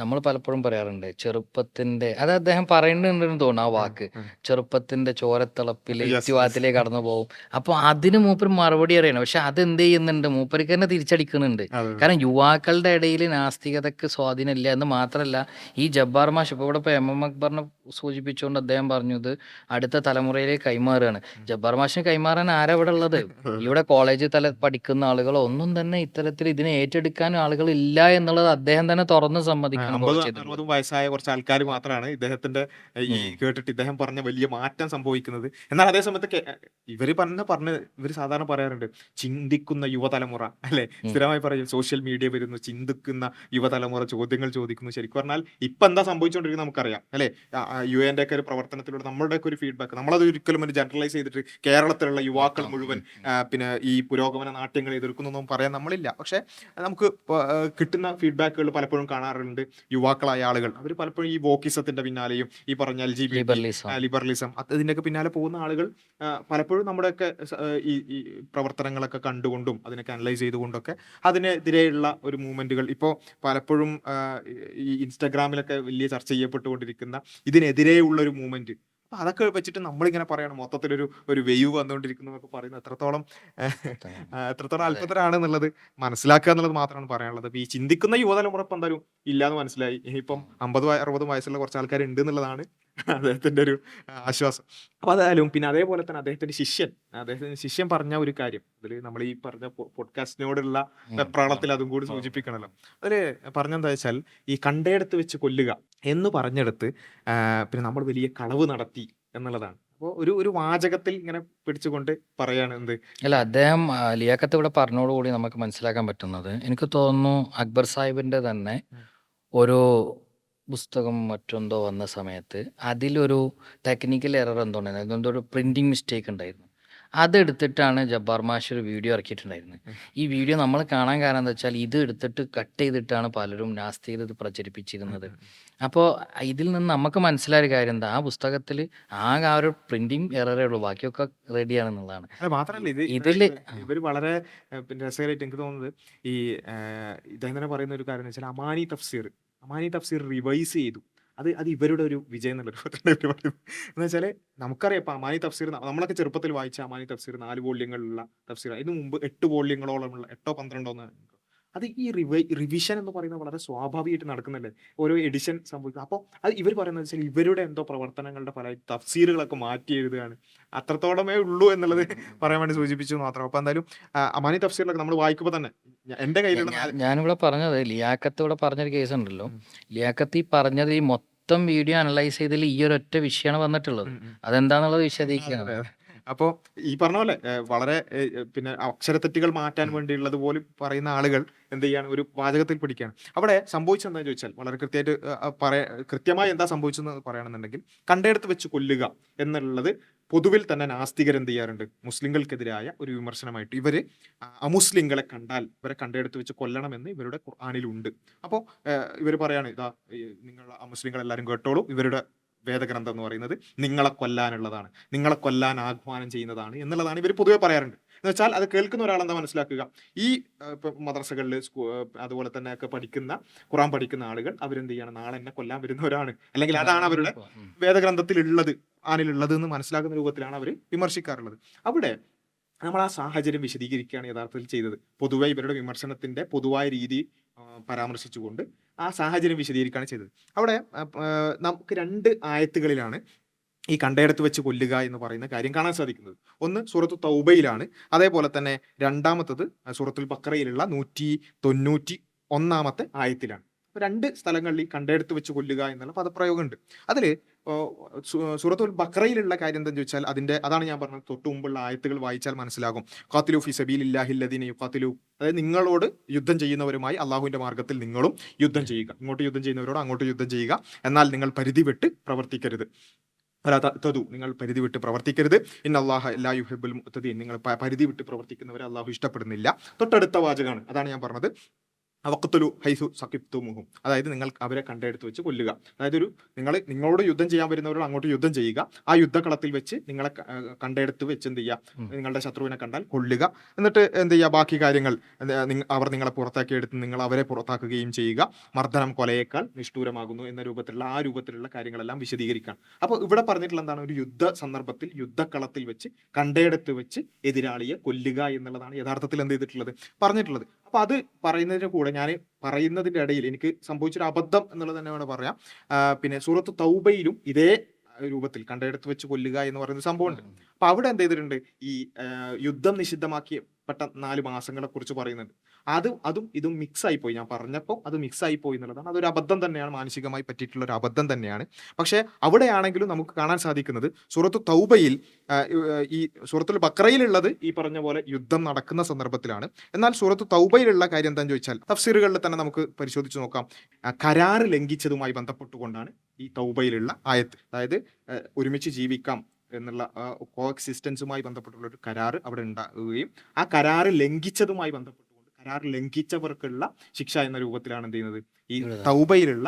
നമ്മൾ പലപ്പോഴും പറയാറുണ്ട് ചെറുപ്പത്തിന്റെ, അത് അദ്ദേഹം പറയുന്നുണ്ടെന്ന് തോന്നുന്നു ആ വാക്ക്, ചെറുപ്പത്തിന്റെ ചോരത്തിളപ്പില് Yes, yes. യുക്തിവാദത്തിലേക്ക് കടന്നു പോകും. അപ്പൊ അതിന് മൂപ്പര് മറുപടി അറിയണം. പക്ഷെ അത് എന്ത് ചെയ്യുന്നുണ്ട്, മൂപ്പർക്ക് തന്നെ തിരിച്ചടിക്കുന്നുണ്ട്. അതെ, കാരണം യുവാക്കളുടെ ഇടയിൽ നാസ്തികതക്ക് സ്വാധീനം ഇല്ല എന്ന് മാത്രമല്ല, ഈ ജബ്ബാർ മാഷ് ഇപ്പൊ ഇവിടെ ഇപ്പൊ എം എം അക്ബറിനെ സൂചിപ്പിച്ചുകൊണ്ട് അദ്ദേഹം പറഞ്ഞത് അടുത്ത തലമുറയിലേക്ക് കൈമാറുകയാണ്. ജബ്ബാർ മാഷിന് കൈമാറാൻ ആരാ ഇവിടെ ഉള്ളത്? ഇവിടെ കോളേജ് തല പഠിക്കുന്ന ആളുകളോ ഒന്നും തന്നെ ഇത്തരത്തിൽ ഇതിനെ ഏറ്റെടുക്കാൻ ആളുകൾ ഇല്ല എന്നുള്ളത് അദ്ദേഹം തന്നെ തുറന്ന് സമ്മതിക്കണം 50 കുറച്ച് ഇതിൽ. 60 വയസ്സായ കുറച്ച് ആൾക്കാർ മാത്രമാണ് ഇദ്ദേഹത്തിന്റെ ഈ കേട്ടിട്ട് ഇദ്ദേഹം പറഞ്ഞ വലിയ മാറ്റം സംഭവിക്കുന്നത്. എന്നാൽ അതേ സമയത്ത് ഇവര് ഇവര് സാധാരണ പറയാറുണ്ട്, ചിന്തിക്കുന്ന യുവതലമുറ അല്ലെ, സ്ഥിരമായി പറയും സോഷ്യൽ മീഡിയ വരുന്നു, ചിന്തിക്കുന്ന യുവതലമുറ ചോദ്യങ്ങൾ ചോദിക്കുന്നു. ശരിക്കും പറഞ്ഞാൽ ഇപ്പൊ എന്താ സംഭവിച്ചുകൊണ്ടിരിക്കുന്നത് നമുക്കറിയാം അല്ലെ. യുഎന്റെ ഒക്കെ ഒരു പ്രവർത്തനത്തിലൂടെ നമ്മളുടെ ഒക്കെ ഒരു ഫീഡ്ബാക്ക്, നമ്മളത് ഒരിക്കലും ഒരു ജനറലൈസ് ചെയ്തിട്ട് കേരളത്തിലുള്ള യുവാക്കൾ മുഴുവൻ പിന്നെ ഈ പുരോഗമന നാട്യങ്ങൾ എതിർക്കുന്നൊന്നും പറയാൻ നമ്മളില്ല. പക്ഷെ നമുക്ക് കിട്ടുന്ന ഫീഡ്ബാക്കുകൾ പലപ്പോഴും കാണാറുണ്ട്. യുവാക്കളായ ആളുകൾ അവർ പലപ്പോഴും ഈ വോക്കിസത്തിന്റെ പിന്നാലെയും ഈ പറഞ്ഞ LGBT ലിബറലിസം അതിൻ്റെയൊക്കെ പിന്നാലെ പോകുന്ന ആളുകൾ പലപ്പോഴും നമ്മുടെയൊക്കെ ഈ പ്രവർത്തനങ്ങളൊക്കെ കണ്ടുകൊണ്ടും അതിനൊക്കെ അനലൈസ് ചെയ്തുകൊണ്ടൊക്കെ അതിനെതിരെയുള്ള ഒരു മൂവ്മെന്റുകൾ ഇപ്പോൾ പലപ്പോഴും ഈ ഇൻസ്റ്റാഗ്രാമിലൊക്കെ വലിയ ചർച്ച ചെയ്യപ്പെട്ടുകൊണ്ടിരിക്കുന്ന ഇതിനെതിരെയുള്ള ഒരു മൂവ്മെന്റ്. അപ്പൊ അതൊക്കെ വെച്ചിട്ട് നമ്മളിങ്ങനെ പറയണം മൊത്തത്തിലൊരു വെയ്വ് വന്നുകൊണ്ടിരിക്കുന്നു എന്നൊക്കെ പറയുന്നത് എത്രത്തോളം അല്പത്തരാണെന്നുള്ളത് മനസ്സിലാക്കുക എന്നുള്ളത് മാത്രമാണ് പറയാനുള്ളത്. അപ്പൊ ഈ ചിന്തിക്കുന്ന യുവതലമുറ ഇപ്പം എന്തായാലും ഇല്ലാന്ന് മനസ്സിലായി. ഇനിയിപ്പം 50 60 വയസ്സുള്ള കുറച്ച് ആൾക്കാർ ഉണ്ട് എന്നുള്ളതാണ് അദ്ദേഹത്തിന്റെ ഒരു ആശ്വാസം. അപ്പൊ അതായാലും പിന്നെ അതേപോലെ തന്നെ അദ്ദേഹത്തിന്റെ ശിഷ്യൻ പറഞ്ഞ ഒരു കാര്യം, അതിൽ നമ്മൾ ഈ പറഞ്ഞ പോഡ്കാസ്റ്റിനോടുള്ള വെപ്രാളത്തിൽ അതും കൂടി സൂചിപ്പിക്കണല്ലോ. അതില് പറഞ്ഞെന്താ വെച്ചാൽ, ഈ കണ്ടയിടത്ത് വെച്ച് കൊല്ലുക എന്ന് പറഞ്ഞെടുത്ത് പിന്നെ നമ്മൾ വലിയ കളവ് നടത്തി എന്നുള്ളതാണ്. അപ്പോൾ ഒരു വാചകത്തിൽ ഇങ്ങനെ പിടിച്ചുകൊണ്ട് പറയാണ് എന്ത്. അല്ല, അദ്ദേഹം ലിയാഖത്ത് ഇവിടെ പറഞ്ഞോടുകൂടി നമുക്ക് മനസ്സിലാക്കാൻ പറ്റുന്നത്, എനിക്ക് തോന്നുന്നു അക്ബർ സാഹിബിന്റെ തന്നെ ഒരു പുസ്തകം മറ്റെന്തോ വന്ന സമയത്ത് അതിലൊരു ടെക്നിക്കൽ എറർ എന്തോ ഉണ്ടായിരുന്നു, എന്തോ ഒരു പ്രിന്റിംഗ് മിസ്റ്റേക്ക് ഉണ്ടായിരുന്നു. അതെടുത്തിട്ടാണ് ജബ്ബാർ മാഷ് ഒരു വീഡിയോ ഇറക്കിയിട്ടുണ്ടായിരുന്നത്. ഈ വീഡിയോ നമ്മൾ കാണാൻ കാരണം എന്താ വെച്ചാൽ, ഇത് എടുത്തിട്ട് കട്ട് ചെയ്തിട്ടാണ് പലരും നാസ്തികത ഇത് പ്രചരിപ്പിച്ചിരുന്നത്. അപ്പോൾ ഇതിൽ നിന്ന് നമുക്ക് മനസ്സിലായ കാര്യം എന്താ, ആ പുസ്തകത്തിൽ ആകെ ആ ഒരു പ്രിന്റിംഗ് എററേ ഉള്ളൂ, ബാക്കിയൊക്കെ റെഡിയാണെന്നുള്ളതാണ്. അല്ല മാത്രമല്ല ഇതില് ഇവർ വളരെ പിന്നെ രസകരമായിട്ട് എനിക്ക് തോന്നുന്നത്, ഈ ഇദ്ദേഹം തന്നെ പറയുന്ന ഒരു കാര്യം എന്ന് വെച്ചാൽ അമാനി തഫ്സീർ റിവൈസ് ചെയ്തു. അത് ഇവരുടെ ഒരു വിജയം എന്നുള്ളൊരു പരിപാടി എന്ന് വെച്ചാൽ, നമുക്കറിയാം ഇപ്പൊ അമാനി തഫ്സീർ നമ്മളൊക്കെ ചെറുപ്പത്തിൽ വായിച്ച അമാനി തഫ്സീർ 4 വോള്യങ്ങളുള്ള തഫ്സീർ, ഇതിനു മുമ്പ് 8 വോള്യങ്ങളോളമുള്ള 8 12 അത് ഈ റിവിഷൻ എന്ന് പറയുന്നത് വളരെ സ്വാഭാവികമായിട്ട് നടക്കുന്നല്ലേ, ഓരോ എഡിഷൻ സംഭവിക്കും. അപ്പോൾ അത് ഇവർ പറയുന്നത് വെച്ചാൽ ഇവരുടെ എന്തോ പ്രവർത്തനങ്ങളുടെ ഫലമായി തഫ്സീറുകളൊക്കെ മാറ്റി എഴുതുകയാണ്, അത്രത്തോളമേ ഉള്ളൂ എന്നുള്ളത് പറയാൻ വേണ്ടി സൂചിപ്പിച്ചു മാത്രം. അപ്പൊ എന്തായാലും അമാനി തഫ്സീറിലൊക്കെ നമ്മൾ വായിക്കുമ്പോൾ തന്നെ എന്റെ കയ്യിലുള്ള ഞാനിവിടെ പറഞ്ഞത്, ലിയാഖത്ത് ഇവിടെ പറഞ്ഞൊരു കേസ് ഉണ്ടല്ലോ, ലിയാഖത്ത് ഈ പറഞ്ഞത് ഈ മൊത്തം വീഡിയോ അനലൈസ് ചെയ്തതിൽ ഈ ഒരു ഒറ്റ വിഷയമാണ് വന്നിട്ടുള്ളത്. അതെന്താന്നുള്ളത് വിശദീകരിക്കുകയാണ്. അപ്പോൾ ഈ പറഞ്ഞ പോലെ വളരെ പിന്നെ അക്ഷരത്തെറ്റുകൾ മാറ്റാൻ വേണ്ടിയുള്ളത് പോലും പറയുന്ന ആളുകൾ എന്ത് ചെയ്യാണ്, ഒരു വാചകത്തിൽ പിടിക്കുകയാണ്. അവിടെ സംഭവിച്ചെന്താണെന്ന് ചോദിച്ചാൽ വളരെ കൃത്യമായി എന്താ സംഭവിച്ചെന്ന് പറയുകയാണെന്നുണ്ടെങ്കിൽ, കണ്ടയിടത്ത് വെച്ച് കൊല്ലുക എന്നുള്ളത് പൊതുവിൽ തന്നെ നാസ്തികർ എന്ത് ചെയ്യാറുണ്ട്, മുസ്ലിങ്ങൾക്കെതിരായ ഒരു വിമർശനമായിട്ട് ഇവര് അമുസ്ലിങ്ങളെ കണ്ടാൽ ഇവരെ കണ്ടയിടത്ത് വെച്ച് കൊല്ലണമെന്ന് ഇവരുടെ ഖുർആനിലുണ്ട്. അപ്പോൾ ഇവർ പറയാണ്, ഇതാ നിങ്ങൾ അമുസ്ലിങ്ങൾ എല്ലാവരും കേട്ടോളൂ, ഇവരുടെ വേദഗ്രന്ഥം എന്ന് പറയുന്നത് നിങ്ങളെ കൊല്ലാനുള്ളതാണ്, നിങ്ങളെ കൊല്ലാൻ ആഹ്വാനം ചെയ്യുന്നതാണ് എന്നുള്ളതാണ് ഇവർ പൊതുവെ പറയാറുണ്ട്. എന്ന് വെച്ചാൽ അത് കേൾക്കുന്ന ഒരാൾ എന്താ മനസ്സിലാക്കുക, ഈ ഇപ്പൊ മദ്രസകളിൽ അതുപോലെ തന്നെ ഒക്കെ പഠിക്കുന്ന ഖുറാൻ പഠിക്കുന്ന ആളുകൾ അവരെന്ത് ചെയ്യണം, നാളെ എന്നെ കൊല്ലാൻ വരുന്നവരാണ്, അല്ലെങ്കിൽ അതാണ് അവരുടെ വേദഗ്രന്ഥത്തിലുള്ളത്, ആനിലുള്ളത് എന്ന് മനസ്സിലാക്കുന്ന രൂപത്തിലാണ് അവർ വിമർശിക്കാറുള്ളത്. അവിടെ നമ്മൾ ആ സാഹചര്യം വിശദീകരിക്കുകയാണ് യഥാർത്ഥത്തിൽ ചെയ്തത്. പൊതുവെ ഇവരുടെ വിമർശനത്തിന്റെ പൊതുവായ രീതി പരാമർശിച്ചുകൊണ്ട് ആ സാഹചര്യം വിശദീകരിക്കുകയാണ് ചെയ്തത്. അവിടെ നമുക്ക് 2 ആയത്തുകളിലാണ് ഈ കണ്ടയിടത്ത് വെച്ച് കൊല്ലുക എന്ന് പറയുന്ന കാര്യം കാണാൻ സാധിക്കുന്നത്. ഒന്ന് സൂറത്തു തൗബയിലാണ്, അതേപോലെ തന്നെ രണ്ടാമത്തത് സൂറത്തുൽ ബഖറയിലുള്ള 191 ആയത്തിലാണ്. 2 സ്ഥലങ്ങളിൽ ഈ കണ്ടയിടത്ത് വെച്ച് കൊല്ലുക എന്നുള്ള പദപ്രയോഗമുണ്ട്. അതിൽ സൂറത്തുൽ ബഖറയിലുള്ള കാര്യം എന്താണെന്ന് ചോദിച്ചാൽ അതാണ് ഞാൻ പറഞ്ഞത്, തൊട്ട് മുമ്പുള്ള ആയത്തുകൾ വായിച്ചാൽ മനസ്സിലാകും. ഖാത്തിലു ഫി സബീലില്ലാഹി അല്ലദീന യുഖാത്തിലു, അതായത് നിങ്ങളോട് യുദ്ധം ചെയ്യുന്നവരുമായി അള്ളാഹുവിന്റെ മാർഗ്ഗത്തിൽ നിങ്ങളും യുദ്ധം ചെയ്യുക, ഇങ്ങോട്ട് യുദ്ധം ചെയ്യുന്നവരോട് അങ്ങോട്ട് യുദ്ധം ചെയ്യുക, എന്നാൽ നിങ്ങൾ പരിധി വിട്ട് പ്രവർത്തിക്കരുത്. നിങ്ങൾ പരിധി വിട്ട് പ്രവർത്തിക്കരുത്. ഇന്നല്ലാഹ ലാ യുഹിബ്ബുൽ മുഅ്തദീൻ, നിങ്ങൾ പരിധി വിട്ട് പ്രവർത്തിക്കുന്നവരെ അള്ളാഹു ഇഷ്ടപ്പെടുന്നില്ല. തൊട്ടടുത്ത വാചകമാണ്, അതാണ് ഞാൻ പറഞ്ഞത്, വഖ്തുലു ഹൈസു സഖിഫ്തുമുഹും, അതായത് നിങ്ങൾ അവരെ കണ്ടെടുത്ത് വെച്ച് കൊല്ലുക. അതായത് നിങ്ങളോട് യുദ്ധം ചെയ്യാൻ വരുന്നവരോട് അങ്ങോട്ട് യുദ്ധം ചെയ്യുക, ആ യുദ്ധകളത്തിൽ വെച്ച് നിങ്ങളെ കണ്ടെടുത്ത് വെച്ച് എന്ത് ചെയ്യുക, നിങ്ങളുടെ ശത്രുവിനെ കണ്ടാൽ കൊല്ലുക, എന്നിട്ട് എന്ത് ചെയ്യുക, ബാക്കി കാര്യങ്ങൾ അവർ നിങ്ങളെ പുറത്താക്കി എടുത്ത് നിങ്ങൾ അവരെ പുറത്താക്കുകയും ചെയ്യുക. മർദ്ദനം കൊലയേക്കാൾ നിഷ്ഠൂരമാകുന്നു എന്ന രൂപത്തിലുള്ള കാര്യങ്ങളെല്ലാം വിശദീകരിക്കാം. അപ്പോൾ ഇവിടെ പറഞ്ഞിട്ടുള്ള എന്താണ്, ഒരു യുദ്ധ സന്ദർഭത്തിൽ യുദ്ധക്കളത്തിൽ വെച്ച് കണ്ടെടുത്ത് വെച്ച് എതിരാളിയെ കൊല്ലുക എന്നുള്ളതാണ് യഥാർത്ഥത്തിൽ എന്ത് ചെയ്തിട്ടുള്ളത്, പറഞ്ഞിട്ടുള്ളത്. അപ്പൊ അത് പറയുന്നതിന് കൂടെ ഞാൻ പറയുന്നതിന്റെ ഇടയിൽ എനിക്ക് സംഭവിച്ചൊരു അബദ്ധം എന്നുള്ളത് തന്നെ വേണം പറയാം. പിന്നെ സൂറത്ത് തൗബയിലും ഇതേ രൂപത്തിൽ കണ്ടെടുത്ത് വെച്ച് കൊല്ലുക എന്ന് പറയുന്ന സംഭവമുണ്ട്. അപ്പൊ അവിടെ എന്ത് ചെയ്തിട്ടുണ്ട്, ഈ യുദ്ധം നിഷിദ്ധമാക്കിയപ്പെട്ട 4 മാസങ്ങളെ കുറിച്ച് പറയുന്നുണ്ട്. അതും ഇതും മിക്സ് ആയി പോയി. ഞാൻ പറഞ്ഞപ്പോൾ അത് മിക്സ് ആയി പോയി എന്നുള്ളതാണ്. അതൊരു അബദ്ധം തന്നെയാണ്, മാനസികമായി പറ്റിയിട്ടുള്ള ഒരു അബദ്ധം തന്നെയാണ്. പക്ഷെ അവിടെയാണെങ്കിലും നമുക്ക് കാണാൻ സാധിക്കുന്നത് സൂറത്തു തൗബയിൽ, ഈ സൂറത്തുൽ ബഖറയിലുള്ളത് ഈ പറഞ്ഞ പോലെ യുദ്ധം നടക്കുന്ന സന്ദർഭത്തിലാണ്. എന്നാൽ സൂറത്തു തൗബയിലുള്ള കാര്യം എന്താണെന്ന് ചോദിച്ചാൽ തഫ്സീറുകളിൽ തന്നെ നമുക്ക് പരിശോധിച്ച് നോക്കാം. കരാറ് ലംഘിച്ചതുമായി ബന്ധപ്പെട്ടുകൊണ്ടാണ് ഈ തൗബയിലുള്ള ആയത്ത്, അതായത് ഒരുമിച്ച് ജീവിക്കാം എന്നുള്ള കോ എക്സിസ്റ്റൻസുമായി ബന്ധപ്പെട്ടുള്ള ഒരു കരാറ് അവിടെ ഉണ്ടാവുകയും ആ കരാറ് ലംഘിച്ചതുമായി ബന്ധപ്പെട്ടുകൊണ്ട് കരാർ ലംഘിച്ചവർക്കുള്ള ശിക്ഷ എന്ന രൂപത്തിലാണ് എന്ത് ചെയ്യുന്നത്, ഈ തൗബയിലുള്ള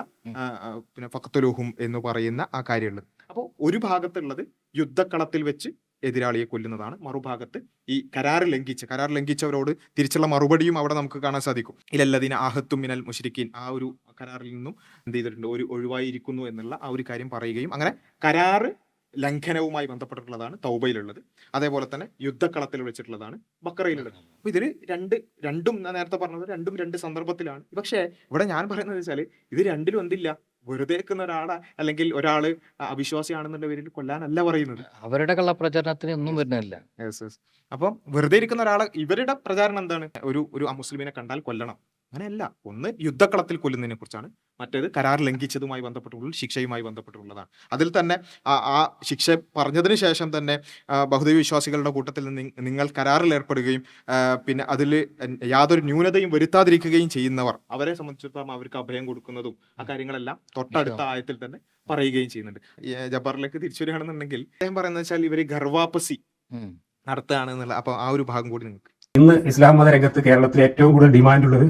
പിന്നെ ഫഖ്തുലുഹും എന്ന് പറയുന്ന ആ കാര്യമുള്ളത്. അപ്പോൾ ഒരു ഭാഗത്തുള്ളത് യുദ്ധക്കളത്തിൽ വെച്ച് എതിരാളിയെ കൊല്ലുന്നതാണ്, മറുഭാഗത്ത് ഈ കരാർ ലംഘിച്ചവരോട് തിരിച്ചുള്ള മറുപടിയും അവിടെ നമുക്ക് കാണാൻ സാധിക്കും. ഇലല്ലദീന ആഹത്തും മിനൽ മുശ്രിക്കീൻ, ആ ഒരു കരാറിൽ നിന്നും എന്ത് ചെയ്തിട്ടുണ്ട്, ഒഴിവായിരിക്കുന്നു എന്നുള്ള ആ ഒരു കാര്യം പറയുകയും, അങ്ങനെ കരാറ് ലംഘനവുമായി ബന്ധപ്പെട്ടിട്ടുള്ളതാണ് തൗബയിലുള്ളത്. അതേപോലെ തന്നെ യുദ്ധക്കളത്തിൽ വെച്ചിട്ടുള്ളതാണ് ബക്കറയിലുള്ളത്. അപ്പൊ ഇതിൽ രണ്ടും നേരത്തെ പറഞ്ഞത് രണ്ടും 2 സന്ദർഭത്തിലാണ്. പക്ഷേ ഇവിടെ ഞാൻ പറയുന്നത് വെച്ചാൽ ഇത് രണ്ടിലും എന്തില്ല, വെറുതെ നിൽക്കുന്ന ഒരാളെ അല്ലെങ്കിൽ ഒരാള് അവിശ്വാസിയാണെന്നുള്ള പേരിൽ കൊല്ലാനല്ല പറയുന്നത്. അവരുടെ കള്ളപ്രചരണത്തിന് ഒന്നും വരുന്നില്ല. അപ്പം വെറുതെ ഇരിക്കുന്ന ഒരാളെ, ഇവരുടെ പ്രചാരണം എന്താണ്, ഒരു അമുസ്ലിമിനെ കണ്ടാൽ കൊല്ലണം, അങ്ങനെയല്ല. ഒന്ന് യുദ്ധക്കളത്തിൽ കൊല്ലുന്നതിനെ കുറിച്ചാണ്, മറ്റേത് കരാർ ലംഘിച്ചതുമായി ബന്ധപ്പെട്ടുള്ള ശിക്ഷയുമായി ബന്ധപ്പെട്ടുള്ളതാണ്. അതിൽ തന്നെ ആ ശിക്ഷ പറഞ്ഞതിന് ശേഷം തന്നെ ബഹുദൈവ വിശ്വാസികളുടെ കൂട്ടത്തിൽ നിന്ന് നിങ്ങൾ കരാറിൽ ഏർപ്പെടുകയും പിന്നെ അതിൽ യാതൊരു ന്യൂനതയും വരുത്താതിരിക്കുകയും ചെയ്യുന്നവർ, അവരെ സംബന്ധിച്ചിടത്തോളം അവർക്ക് അഭയം കൊടുക്കുന്നതും ആ കാര്യങ്ങളെല്ലാം തൊട്ടടുത്ത ആയത്തിൽ തന്നെ പറയുകയും ചെയ്യുന്നുണ്ട്. ജബ്ബാറിലേക്ക് തിരിച്ചു വരികയാണെന്നുണ്ടെങ്കിൽ അദ്ദേഹം പറയുന്നത് വെച്ചാൽ ഇവര് ഗർവാപ്പസി നടത്തുകയാണ് എന്നുള്ള, അപ്പൊ ആ ഒരു ഭാഗം കൂടി നിങ്ങൾക്ക്. ഇന്ന് ഇസ്ലാം മത രംഗത്ത് കേരളത്തിൽ ഏറ്റവും കൂടുതൽ ഡിമാൻഡ് ഉള്ളത്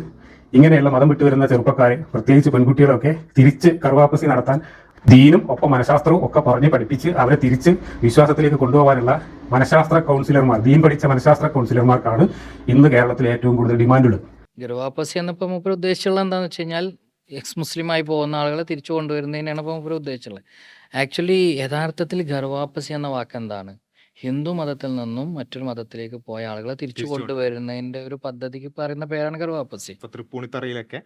ഇങ്ങനെയുള്ള മതം വിട്ടുവരുന്ന ചെറുപ്പക്കാരെ, പ്രത്യേകിച്ച് പെൺകുട്ടികളൊക്കെ തിരിച്ച് കർവാപ്പസി നടത്താൻ ദീനും ഒപ്പം മനഃശാസ്ത്രവും ഒക്കെ പറഞ്ഞ് പഠിപ്പിച്ച് അവരെ തിരിച്ച് വിശ്വാസത്തിലേക്ക് കൊണ്ടുപോകാനുള്ള മനഃശാസ്ത്ര കൗൺസിലർമാർ, ദീൻ പഠിച്ച മനഃശാസ്ത്ര കൗൺസിലർമാർക്കാണ് ഇന്ന് കേരളത്തിൽ ഏറ്റവും കൂടുതൽ ഡിമാൻഡ് ഉള്ളത്. ഗർവാപ്പസി എന്നപ്പോൾ മൂപ്പർ ഉദ്ദേശിച്ചുള്ളത് എന്താണെന്ന് വെച്ച് കഴിഞ്ഞാൽ എക്സ് മുസ്ലിമായി പോകുന്ന ആളുകളെ തിരിച്ചു കൊണ്ടുവരുന്നതിനാണ് ഇപ്പോൾ മൂപ്പർ ഉദ്ദേശിച്ചുള്ളത്. ആക്ച്വലി യഥാർത്ഥത്തിൽ ഗർവാപ്പസി എന്ന വാക്ക് എന്താണ്, ഹിന്ദു മതത്തിൽ നിന്നും മറ്റൊരു മതത്തിലേക്ക് പോയ ആളുകളെ തിരിച്ചു കൊണ്ടുവരുന്നതിന്റെ ഒരു പദ്ധതിക്ക് പറയുന്ന പേരാണ് ഗർവാപ്പസി. ഇപ്പൊ തൃപ്പൂണിത്തറയിലൊക്കെ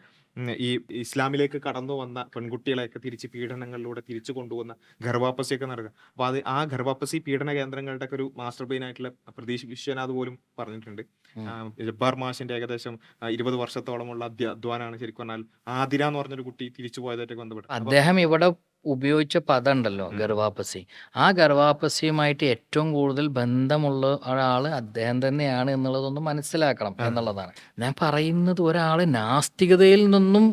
ഈ ഇസ്ലാമിലേക്ക് കടന്നു വന്ന പെൺകുട്ടികളെയൊക്കെ തിരിച്ച് പീഡനങ്ങളിലൂടെ തിരിച്ചു കൊണ്ടുവന്ന ഗർഭാപ്പസിയൊക്കെ നടക്കുക. അപ്പൊ ആ ഗർഭാപ്പസി പീഡന കേന്ദ്രങ്ങളുടെ ഒക്കെ ഒരു മാസ്റ്റർ പ്ലാൻ ആയിട്ടുള്ള പ്രതീഷ് വിശ്വനാഥ് പോലും പറഞ്ഞിട്ടുണ്ട്. ജബ്ബാർ മാഷിന്റെ ഏകദേശം 20 വർഷത്തോളമുള്ള അധ്വാനാണ് ശരിക്കും പറഞ്ഞാൽ ആതിര എന്ന് പറഞ്ഞൊരു കുട്ടി തിരിച്ചു പോയതായിട്ടൊക്കെ ബന്ധപ്പെട്ട് അദ്ദേഹം ഇവിടെ ഉപയോഗിച്ച പദം ഉണ്ടല്ലോ ഗർവാപ്പസി, ആ ഗർവാപ്പസിയുമായിട്ട് ഏറ്റവും കൂടുതൽ ബന്ധമുള്ള ഒരാള് അദ്ദേഹം തന്നെയാണ് എന്നുള്ളതൊന്ന് മനസ്സിലാക്കണം എന്നുള്ളതാണ് ഞാൻ പറയുന്നത്. ഒരാള് നാസ്തികതയിൽ നിന്നും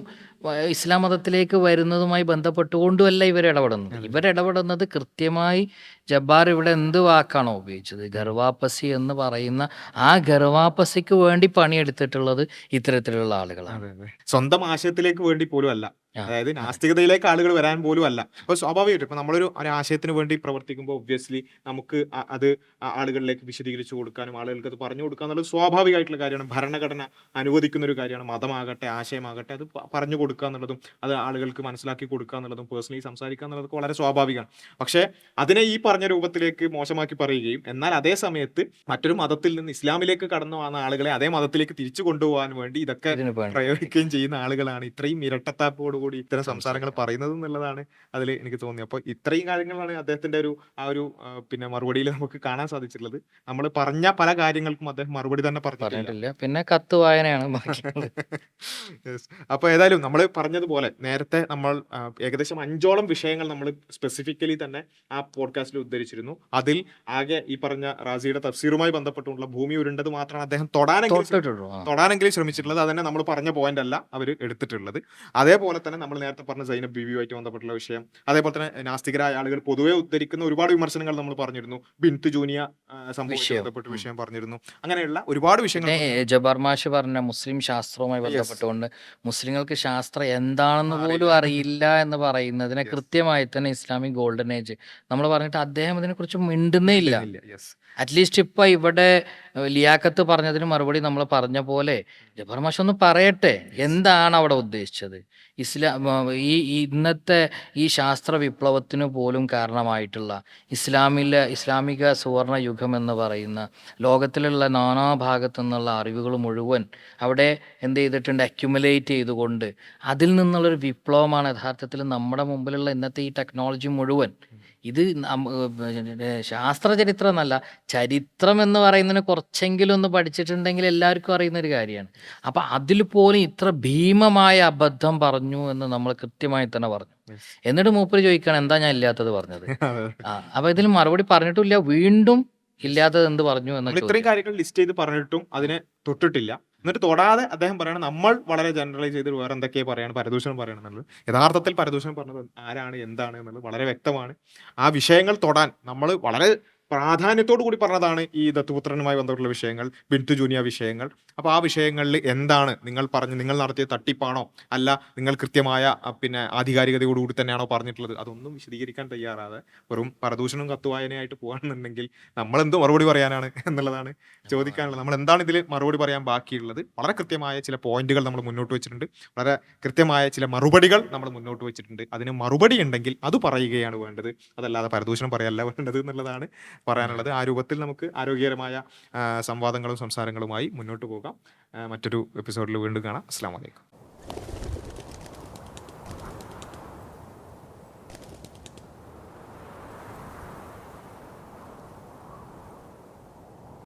ഇസ്ലാം മതത്തിലേക്ക് വരുന്നതുമായി ബന്ധപ്പെട്ടുകൊണ്ടുമല്ല ഇവരിടപെടുന്നത് കൃത്യമായി ജബ്ബാർ ഇവിടെ എന്ത് വാക്കാണോ ഉപയോഗിച്ചത്, ഗർവാപ്പസി എന്ന് പറയുന്ന ആ ഗർവാപ്പസിക്ക് വേണ്ടി പണിയെടുത്തിട്ടുള്ളത് ഇത്തരത്തിലുള്ള ആളുകളാണ്. സ്വന്തം ആശയത്തിലേക്ക് വേണ്ടി പോലും അല്ല, ആ, അതായത് അതെ. നാസ്തികതയിലേക്ക് ആളുകൾ വരാൻ പോലും അല്ല. അപ്പോൾ സ്വാഭാവികമായിട്ടും ഇപ്പൊ ഒരു ആശയത്തിന് വേണ്ടി പ്രവർത്തിക്കുമ്പോൾ ഒബ്വിയസ്ലി നമുക്ക് അത് ആളുകളിലേക്ക് വിശദീകരിച്ചു കൊടുക്കാനും ആളുകൾക്ക് അത് പറഞ്ഞു കൊടുക്കുക എന്നുള്ളത് സ്വാഭാവികമായിട്ടുള്ള കാര്യമാണ്. ഭരണഘടന അനുവദിക്കുന്ന ഒരു കാര്യമാണ്. മതമാകട്ടെ ആശയമാകട്ടെ അത് പറഞ്ഞു കൊടുക്കുക എന്നുള്ളതും അത് ആളുകൾക്ക് മനസ്സിലാക്കി കൊടുക്കുക എന്നുള്ളതും പേഴ്സണലി സംസാരിക്കുക എന്നുള്ളതൊക്കെ വളരെ സ്വാഭാവികമാണ്. പക്ഷേ അതിനെ ഈ പറഞ്ഞ രൂപത്തിലേക്ക് മോശമാക്കി പറയുകയും എന്നാൽ അതേ സമയത്ത് മറ്റൊരു മതത്തിൽ നിന്ന് ഇസ്ലാമിലേക്ക് കടന്നു വന്ന ആളുകളെ അതേ മതത്തിലേക്ക് തിരിച്ചു കൊണ്ടുപോകാൻ വേണ്ടി ഇതൊക്കെ ഇതിന് വേണ്ടി പ്രയോഗിക്കുകയും ചെയ്യുന്ന ആളുകളാണ് ഇത്രയും ഇരട്ടത്താപ്പോടുകൂടി ഇത്തരം സംസാരങ്ങൾ സംസാരിക്കും. പറയുന്നത് എന്നുള്ളതാണ് അതിൽ എനിക്ക് തോന്നിയത്. അപ്പോൾ ഇത്രയും കാര്യങ്ങളാണ് അദ്ദേഹത്തിന്റെ ഒരു പിന്നെ മറുപടിയിൽ നമുക്ക് കാണാൻ സാധിച്ചിട്ടുള്ളത്. നമ്മൾ പറഞ്ഞ പല കാര്യങ്ങൾക്കും അദ്ദേഹം മറുപടി തന്നെ പറഞ്ഞിട്ടില്ല. പറഞ്ഞിട്ടില്ല. പിന്നെ കത്ത് വായനയാണ് ബാക്കിയുള്ളത്. Yes. അപ്പോൾ ഏതായാലും നമ്മൾ പറഞ്ഞതുപോലെ നേരത്തെ നമ്മൾ ഏകദേശം 5ഓളം വിഷയങ്ങൾ നമ്മൾ സ്പെസിഫിക്കലി തന്നെ ആ പോഡ്കാസ്റ്റിൽ ഉദ്ധരിച്ചിരുന്നു. അതിൽ ആകെ ഈ പറഞ്ഞ റാസിയുടെ തഫ്സീറുമായി ബന്ധപ്പെട്ടുള്ള ഭൂമി ഉരുണ്ടത് മാത്രമാണ് അദ്ദേഹം തൊട്ടിട്ടുള്ളൂ. ആ. തൊടാനെങ്കിലും ശ്രമിച്ചിട്ടുള്ളത്. അതന്നെ നമ്മൾ പറഞ്ഞ പോയിന്റ് അല്ല അവർ എടുത്തിട്ടുള്ളത്. അതേപോലെ തന്നെ നമ്മൾ നേരത്തെ പറഞ്ഞ സൈനബ് ബീവിയുമായിട്ട് ബന്ധപ്പെട്ടുള്ള വിഷയം, അതേപോലെ തന്നെ നാസ്തികരായ ആളുകൾ പൊതുവെ ഉദ്ധരിക്കുന്ന ഒരുപാട് വിമർശനങ്ങൾ നമ്മൾ പറഞ്ഞിരുന്നു. ബിൻത്ത് ജൂനിയ സംഭവവുമായി വിഷയം. ബന്ധപ്പെട്ട് വിഷയം പറഞ്ഞിരുന്നു. അങ്ങനെയുള്ള ഒരുപാട് വിഷയങ്ങൾ പിന്നെ ജബ്ബാർ മാഷ് പറഞ്ഞ മുസ്ലിം ശാസ്ത്രവുമായി Yes. ബന്ധപ്പെട്ടുകൊണ്ട് മുസ്ലിങ്ങൾക്ക് ശാസ്ത്രം എന്താണെന്ന് പോലും അറിയില്ല എന്ന് പറയുന്നതിനെ Yes. കൃത്യമായി തന്നെ ഇസ്ലാമിക് ഗോൾഡൻ ഏജ് നമ്മൾ പറഞ്ഞിട്ട് അദ്ദേഹം ഇതിനെക്കുറിച്ച് മിണ്ടുന്നേ ഇല്ല. യെസ് അറ്റ്ലീസ്റ്റ് ഇപ്പൊ ഇവിടെ ലിയാഖത്ത് പറഞ്ഞതിന് മറുപടി നമ്മൾ പറഞ്ഞ പോലെ ജബ്ബാർ മാഷ് ഒന്ന് പറയട്ടെ, എന്താണ് അവിടെ ഉദ്ദേശിച്ചത്? ഈ ഇന്നത്തെ ഈ ശാസ്ത്ര വിപ്ലവത്തിന് പോലും കാരണമായിട്ടുള്ള ഇസ്ലാമിക സുവർണ യുഗം എന്ന് പറയുന്ന ലോകത്തിലുള്ള നാനാഭാഗത്തു നിന്നുള്ള അറിവുകൾ മുഴുവൻ അവിടെ എന്ത് ചെയ്തിട്ടുണ്ട്, അക്യുമുലേറ്റ് ചെയ്തുകൊണ്ട് അതിൽ നിന്നുള്ളൊരു വിപ്ലവമാണ് യഥാർത്ഥത്തിൽ നമ്മുടെ മുമ്പിലുള്ള ഇന്നത്തെ ഈ ടെക്നോളജി മുഴുവൻ. ഇത് ശാസ്ത്ര ചരിത്രം എന്നല്ല, ചരിത്രം എന്ന് പറയുന്നതിന് കുറച്ചെങ്കിലും ഒന്ന് പഠിച്ചിട്ടുണ്ടെങ്കിൽ എല്ലാവർക്കും അറിയുന്ന ഒരു കാര്യമാണ്. അപ്പം അതിൽ പോലും ഇത്ര ഭീമമായ അബദ്ധം പറഞ്ഞു എന്ന് നമ്മൾ കൃത്യമായി തന്നെ പറഞ്ഞു. എന്നിട്ട് മൂപ്പര് ചോദിക്കുകയാണ് എന്താ ഞാൻ ഇല്ലാത്തത് പറഞ്ഞത്. അപ്പൊ ഇതിന് മറുപടി പറഞ്ഞിട്ടില്ല, വീണ്ടും ഇല്ലാത്തത് എന്ത് പറഞ്ഞു എന്ന നമ്മൾ ഇത്രയും കാര്യങ്ങൾ ലിസ്റ്റ് ചെയ്ത് പറഞ്ഞിട്ടും അതിനെ തൊട്ടിട്ടില്ല. എന്നിട്ട് തൊടാതെ അദ്ദേഹം പറയണം നമ്മൾ വളരെ ജനറലൈസ് ചെയ്ത് വേറെ എന്തൊക്കെയാണ് പറയാണ്, പരദൂഷണം പറയണം എന്നുള്ളത്. യഥാർത്ഥത്തിൽ പരദൂഷണം പറഞ്ഞത് ആരാണ് എന്താണ് എന്നുള്ളത് വളരെ വ്യക്തമാണ്. ആ വിഷയങ്ങൾ തൊടാൻ നമ്മൾ വളരെ പ്രാധാന്യത്തോടു കൂടി പറഞ്ഞതാണ് ഈ ദത്തുപുത്രനുമായി ബന്ധപ്പെട്ടുള്ള വിഷയങ്ങൾ, ബിൻതു ജൂനിയ വിഷയങ്ങൾ. അപ്പോൾ ആ വിഷയങ്ങളിൽ എന്താണ് നിങ്ങൾ നടത്തിയ തട്ടിപ്പാണോ അല്ല നിങ്ങൾ കൃത്യമായ പിന്നെ ആധികാരികതയോടുകൂടി തന്നെയാണോ പറഞ്ഞിട്ടുള്ളത്, അതൊന്നും വിശദീകരിക്കാൻ തയ്യാറാതെ വെറും പരദൂഷണവും കത്തുവായനയായിട്ട് പോകുകയാണെന്നുണ്ടെങ്കിൽ നമ്മൾ എന്ത് മറുപടി പറയാനാണ് എന്നുള്ളതാണ് ചോദിക്കാനുള്ളത്. നമ്മൾ എന്താണ് ഇതിൽ മറുപടി പറയാൻ ബാക്കിയുള്ളത്? വളരെ കൃത്യമായ ചില പോയിന്റുകൾ നമ്മൾ മുന്നോട്ട് വെച്ചിട്ടുണ്ട്, വളരെ കൃത്യമായ ചില മറുപടികൾ നമ്മൾ മുന്നോട്ട് വെച്ചിട്ടുണ്ട്. അതിന് മറുപടി ഉണ്ടെങ്കിൽ അത് പറയുകയാണ് വേണ്ടത്, അതല്ലാതെ പരദൂഷണം പറയല്ല വേണ്ടത് എന്നുള്ളതാണ് പറയാനുള്ളത്. ആ രൂപത്തിൽ നമുക്ക് ആരോഗ്യകരമായ സംവാദങ്ങളും സംസാരങ്ങളുമായി മുന്നോട്ട് പോകാം. മറ്റൊരു എപ്പിസോഡിൽ വീണ്ടും കാണാം. അസ്സലാമു അലൈക്കും.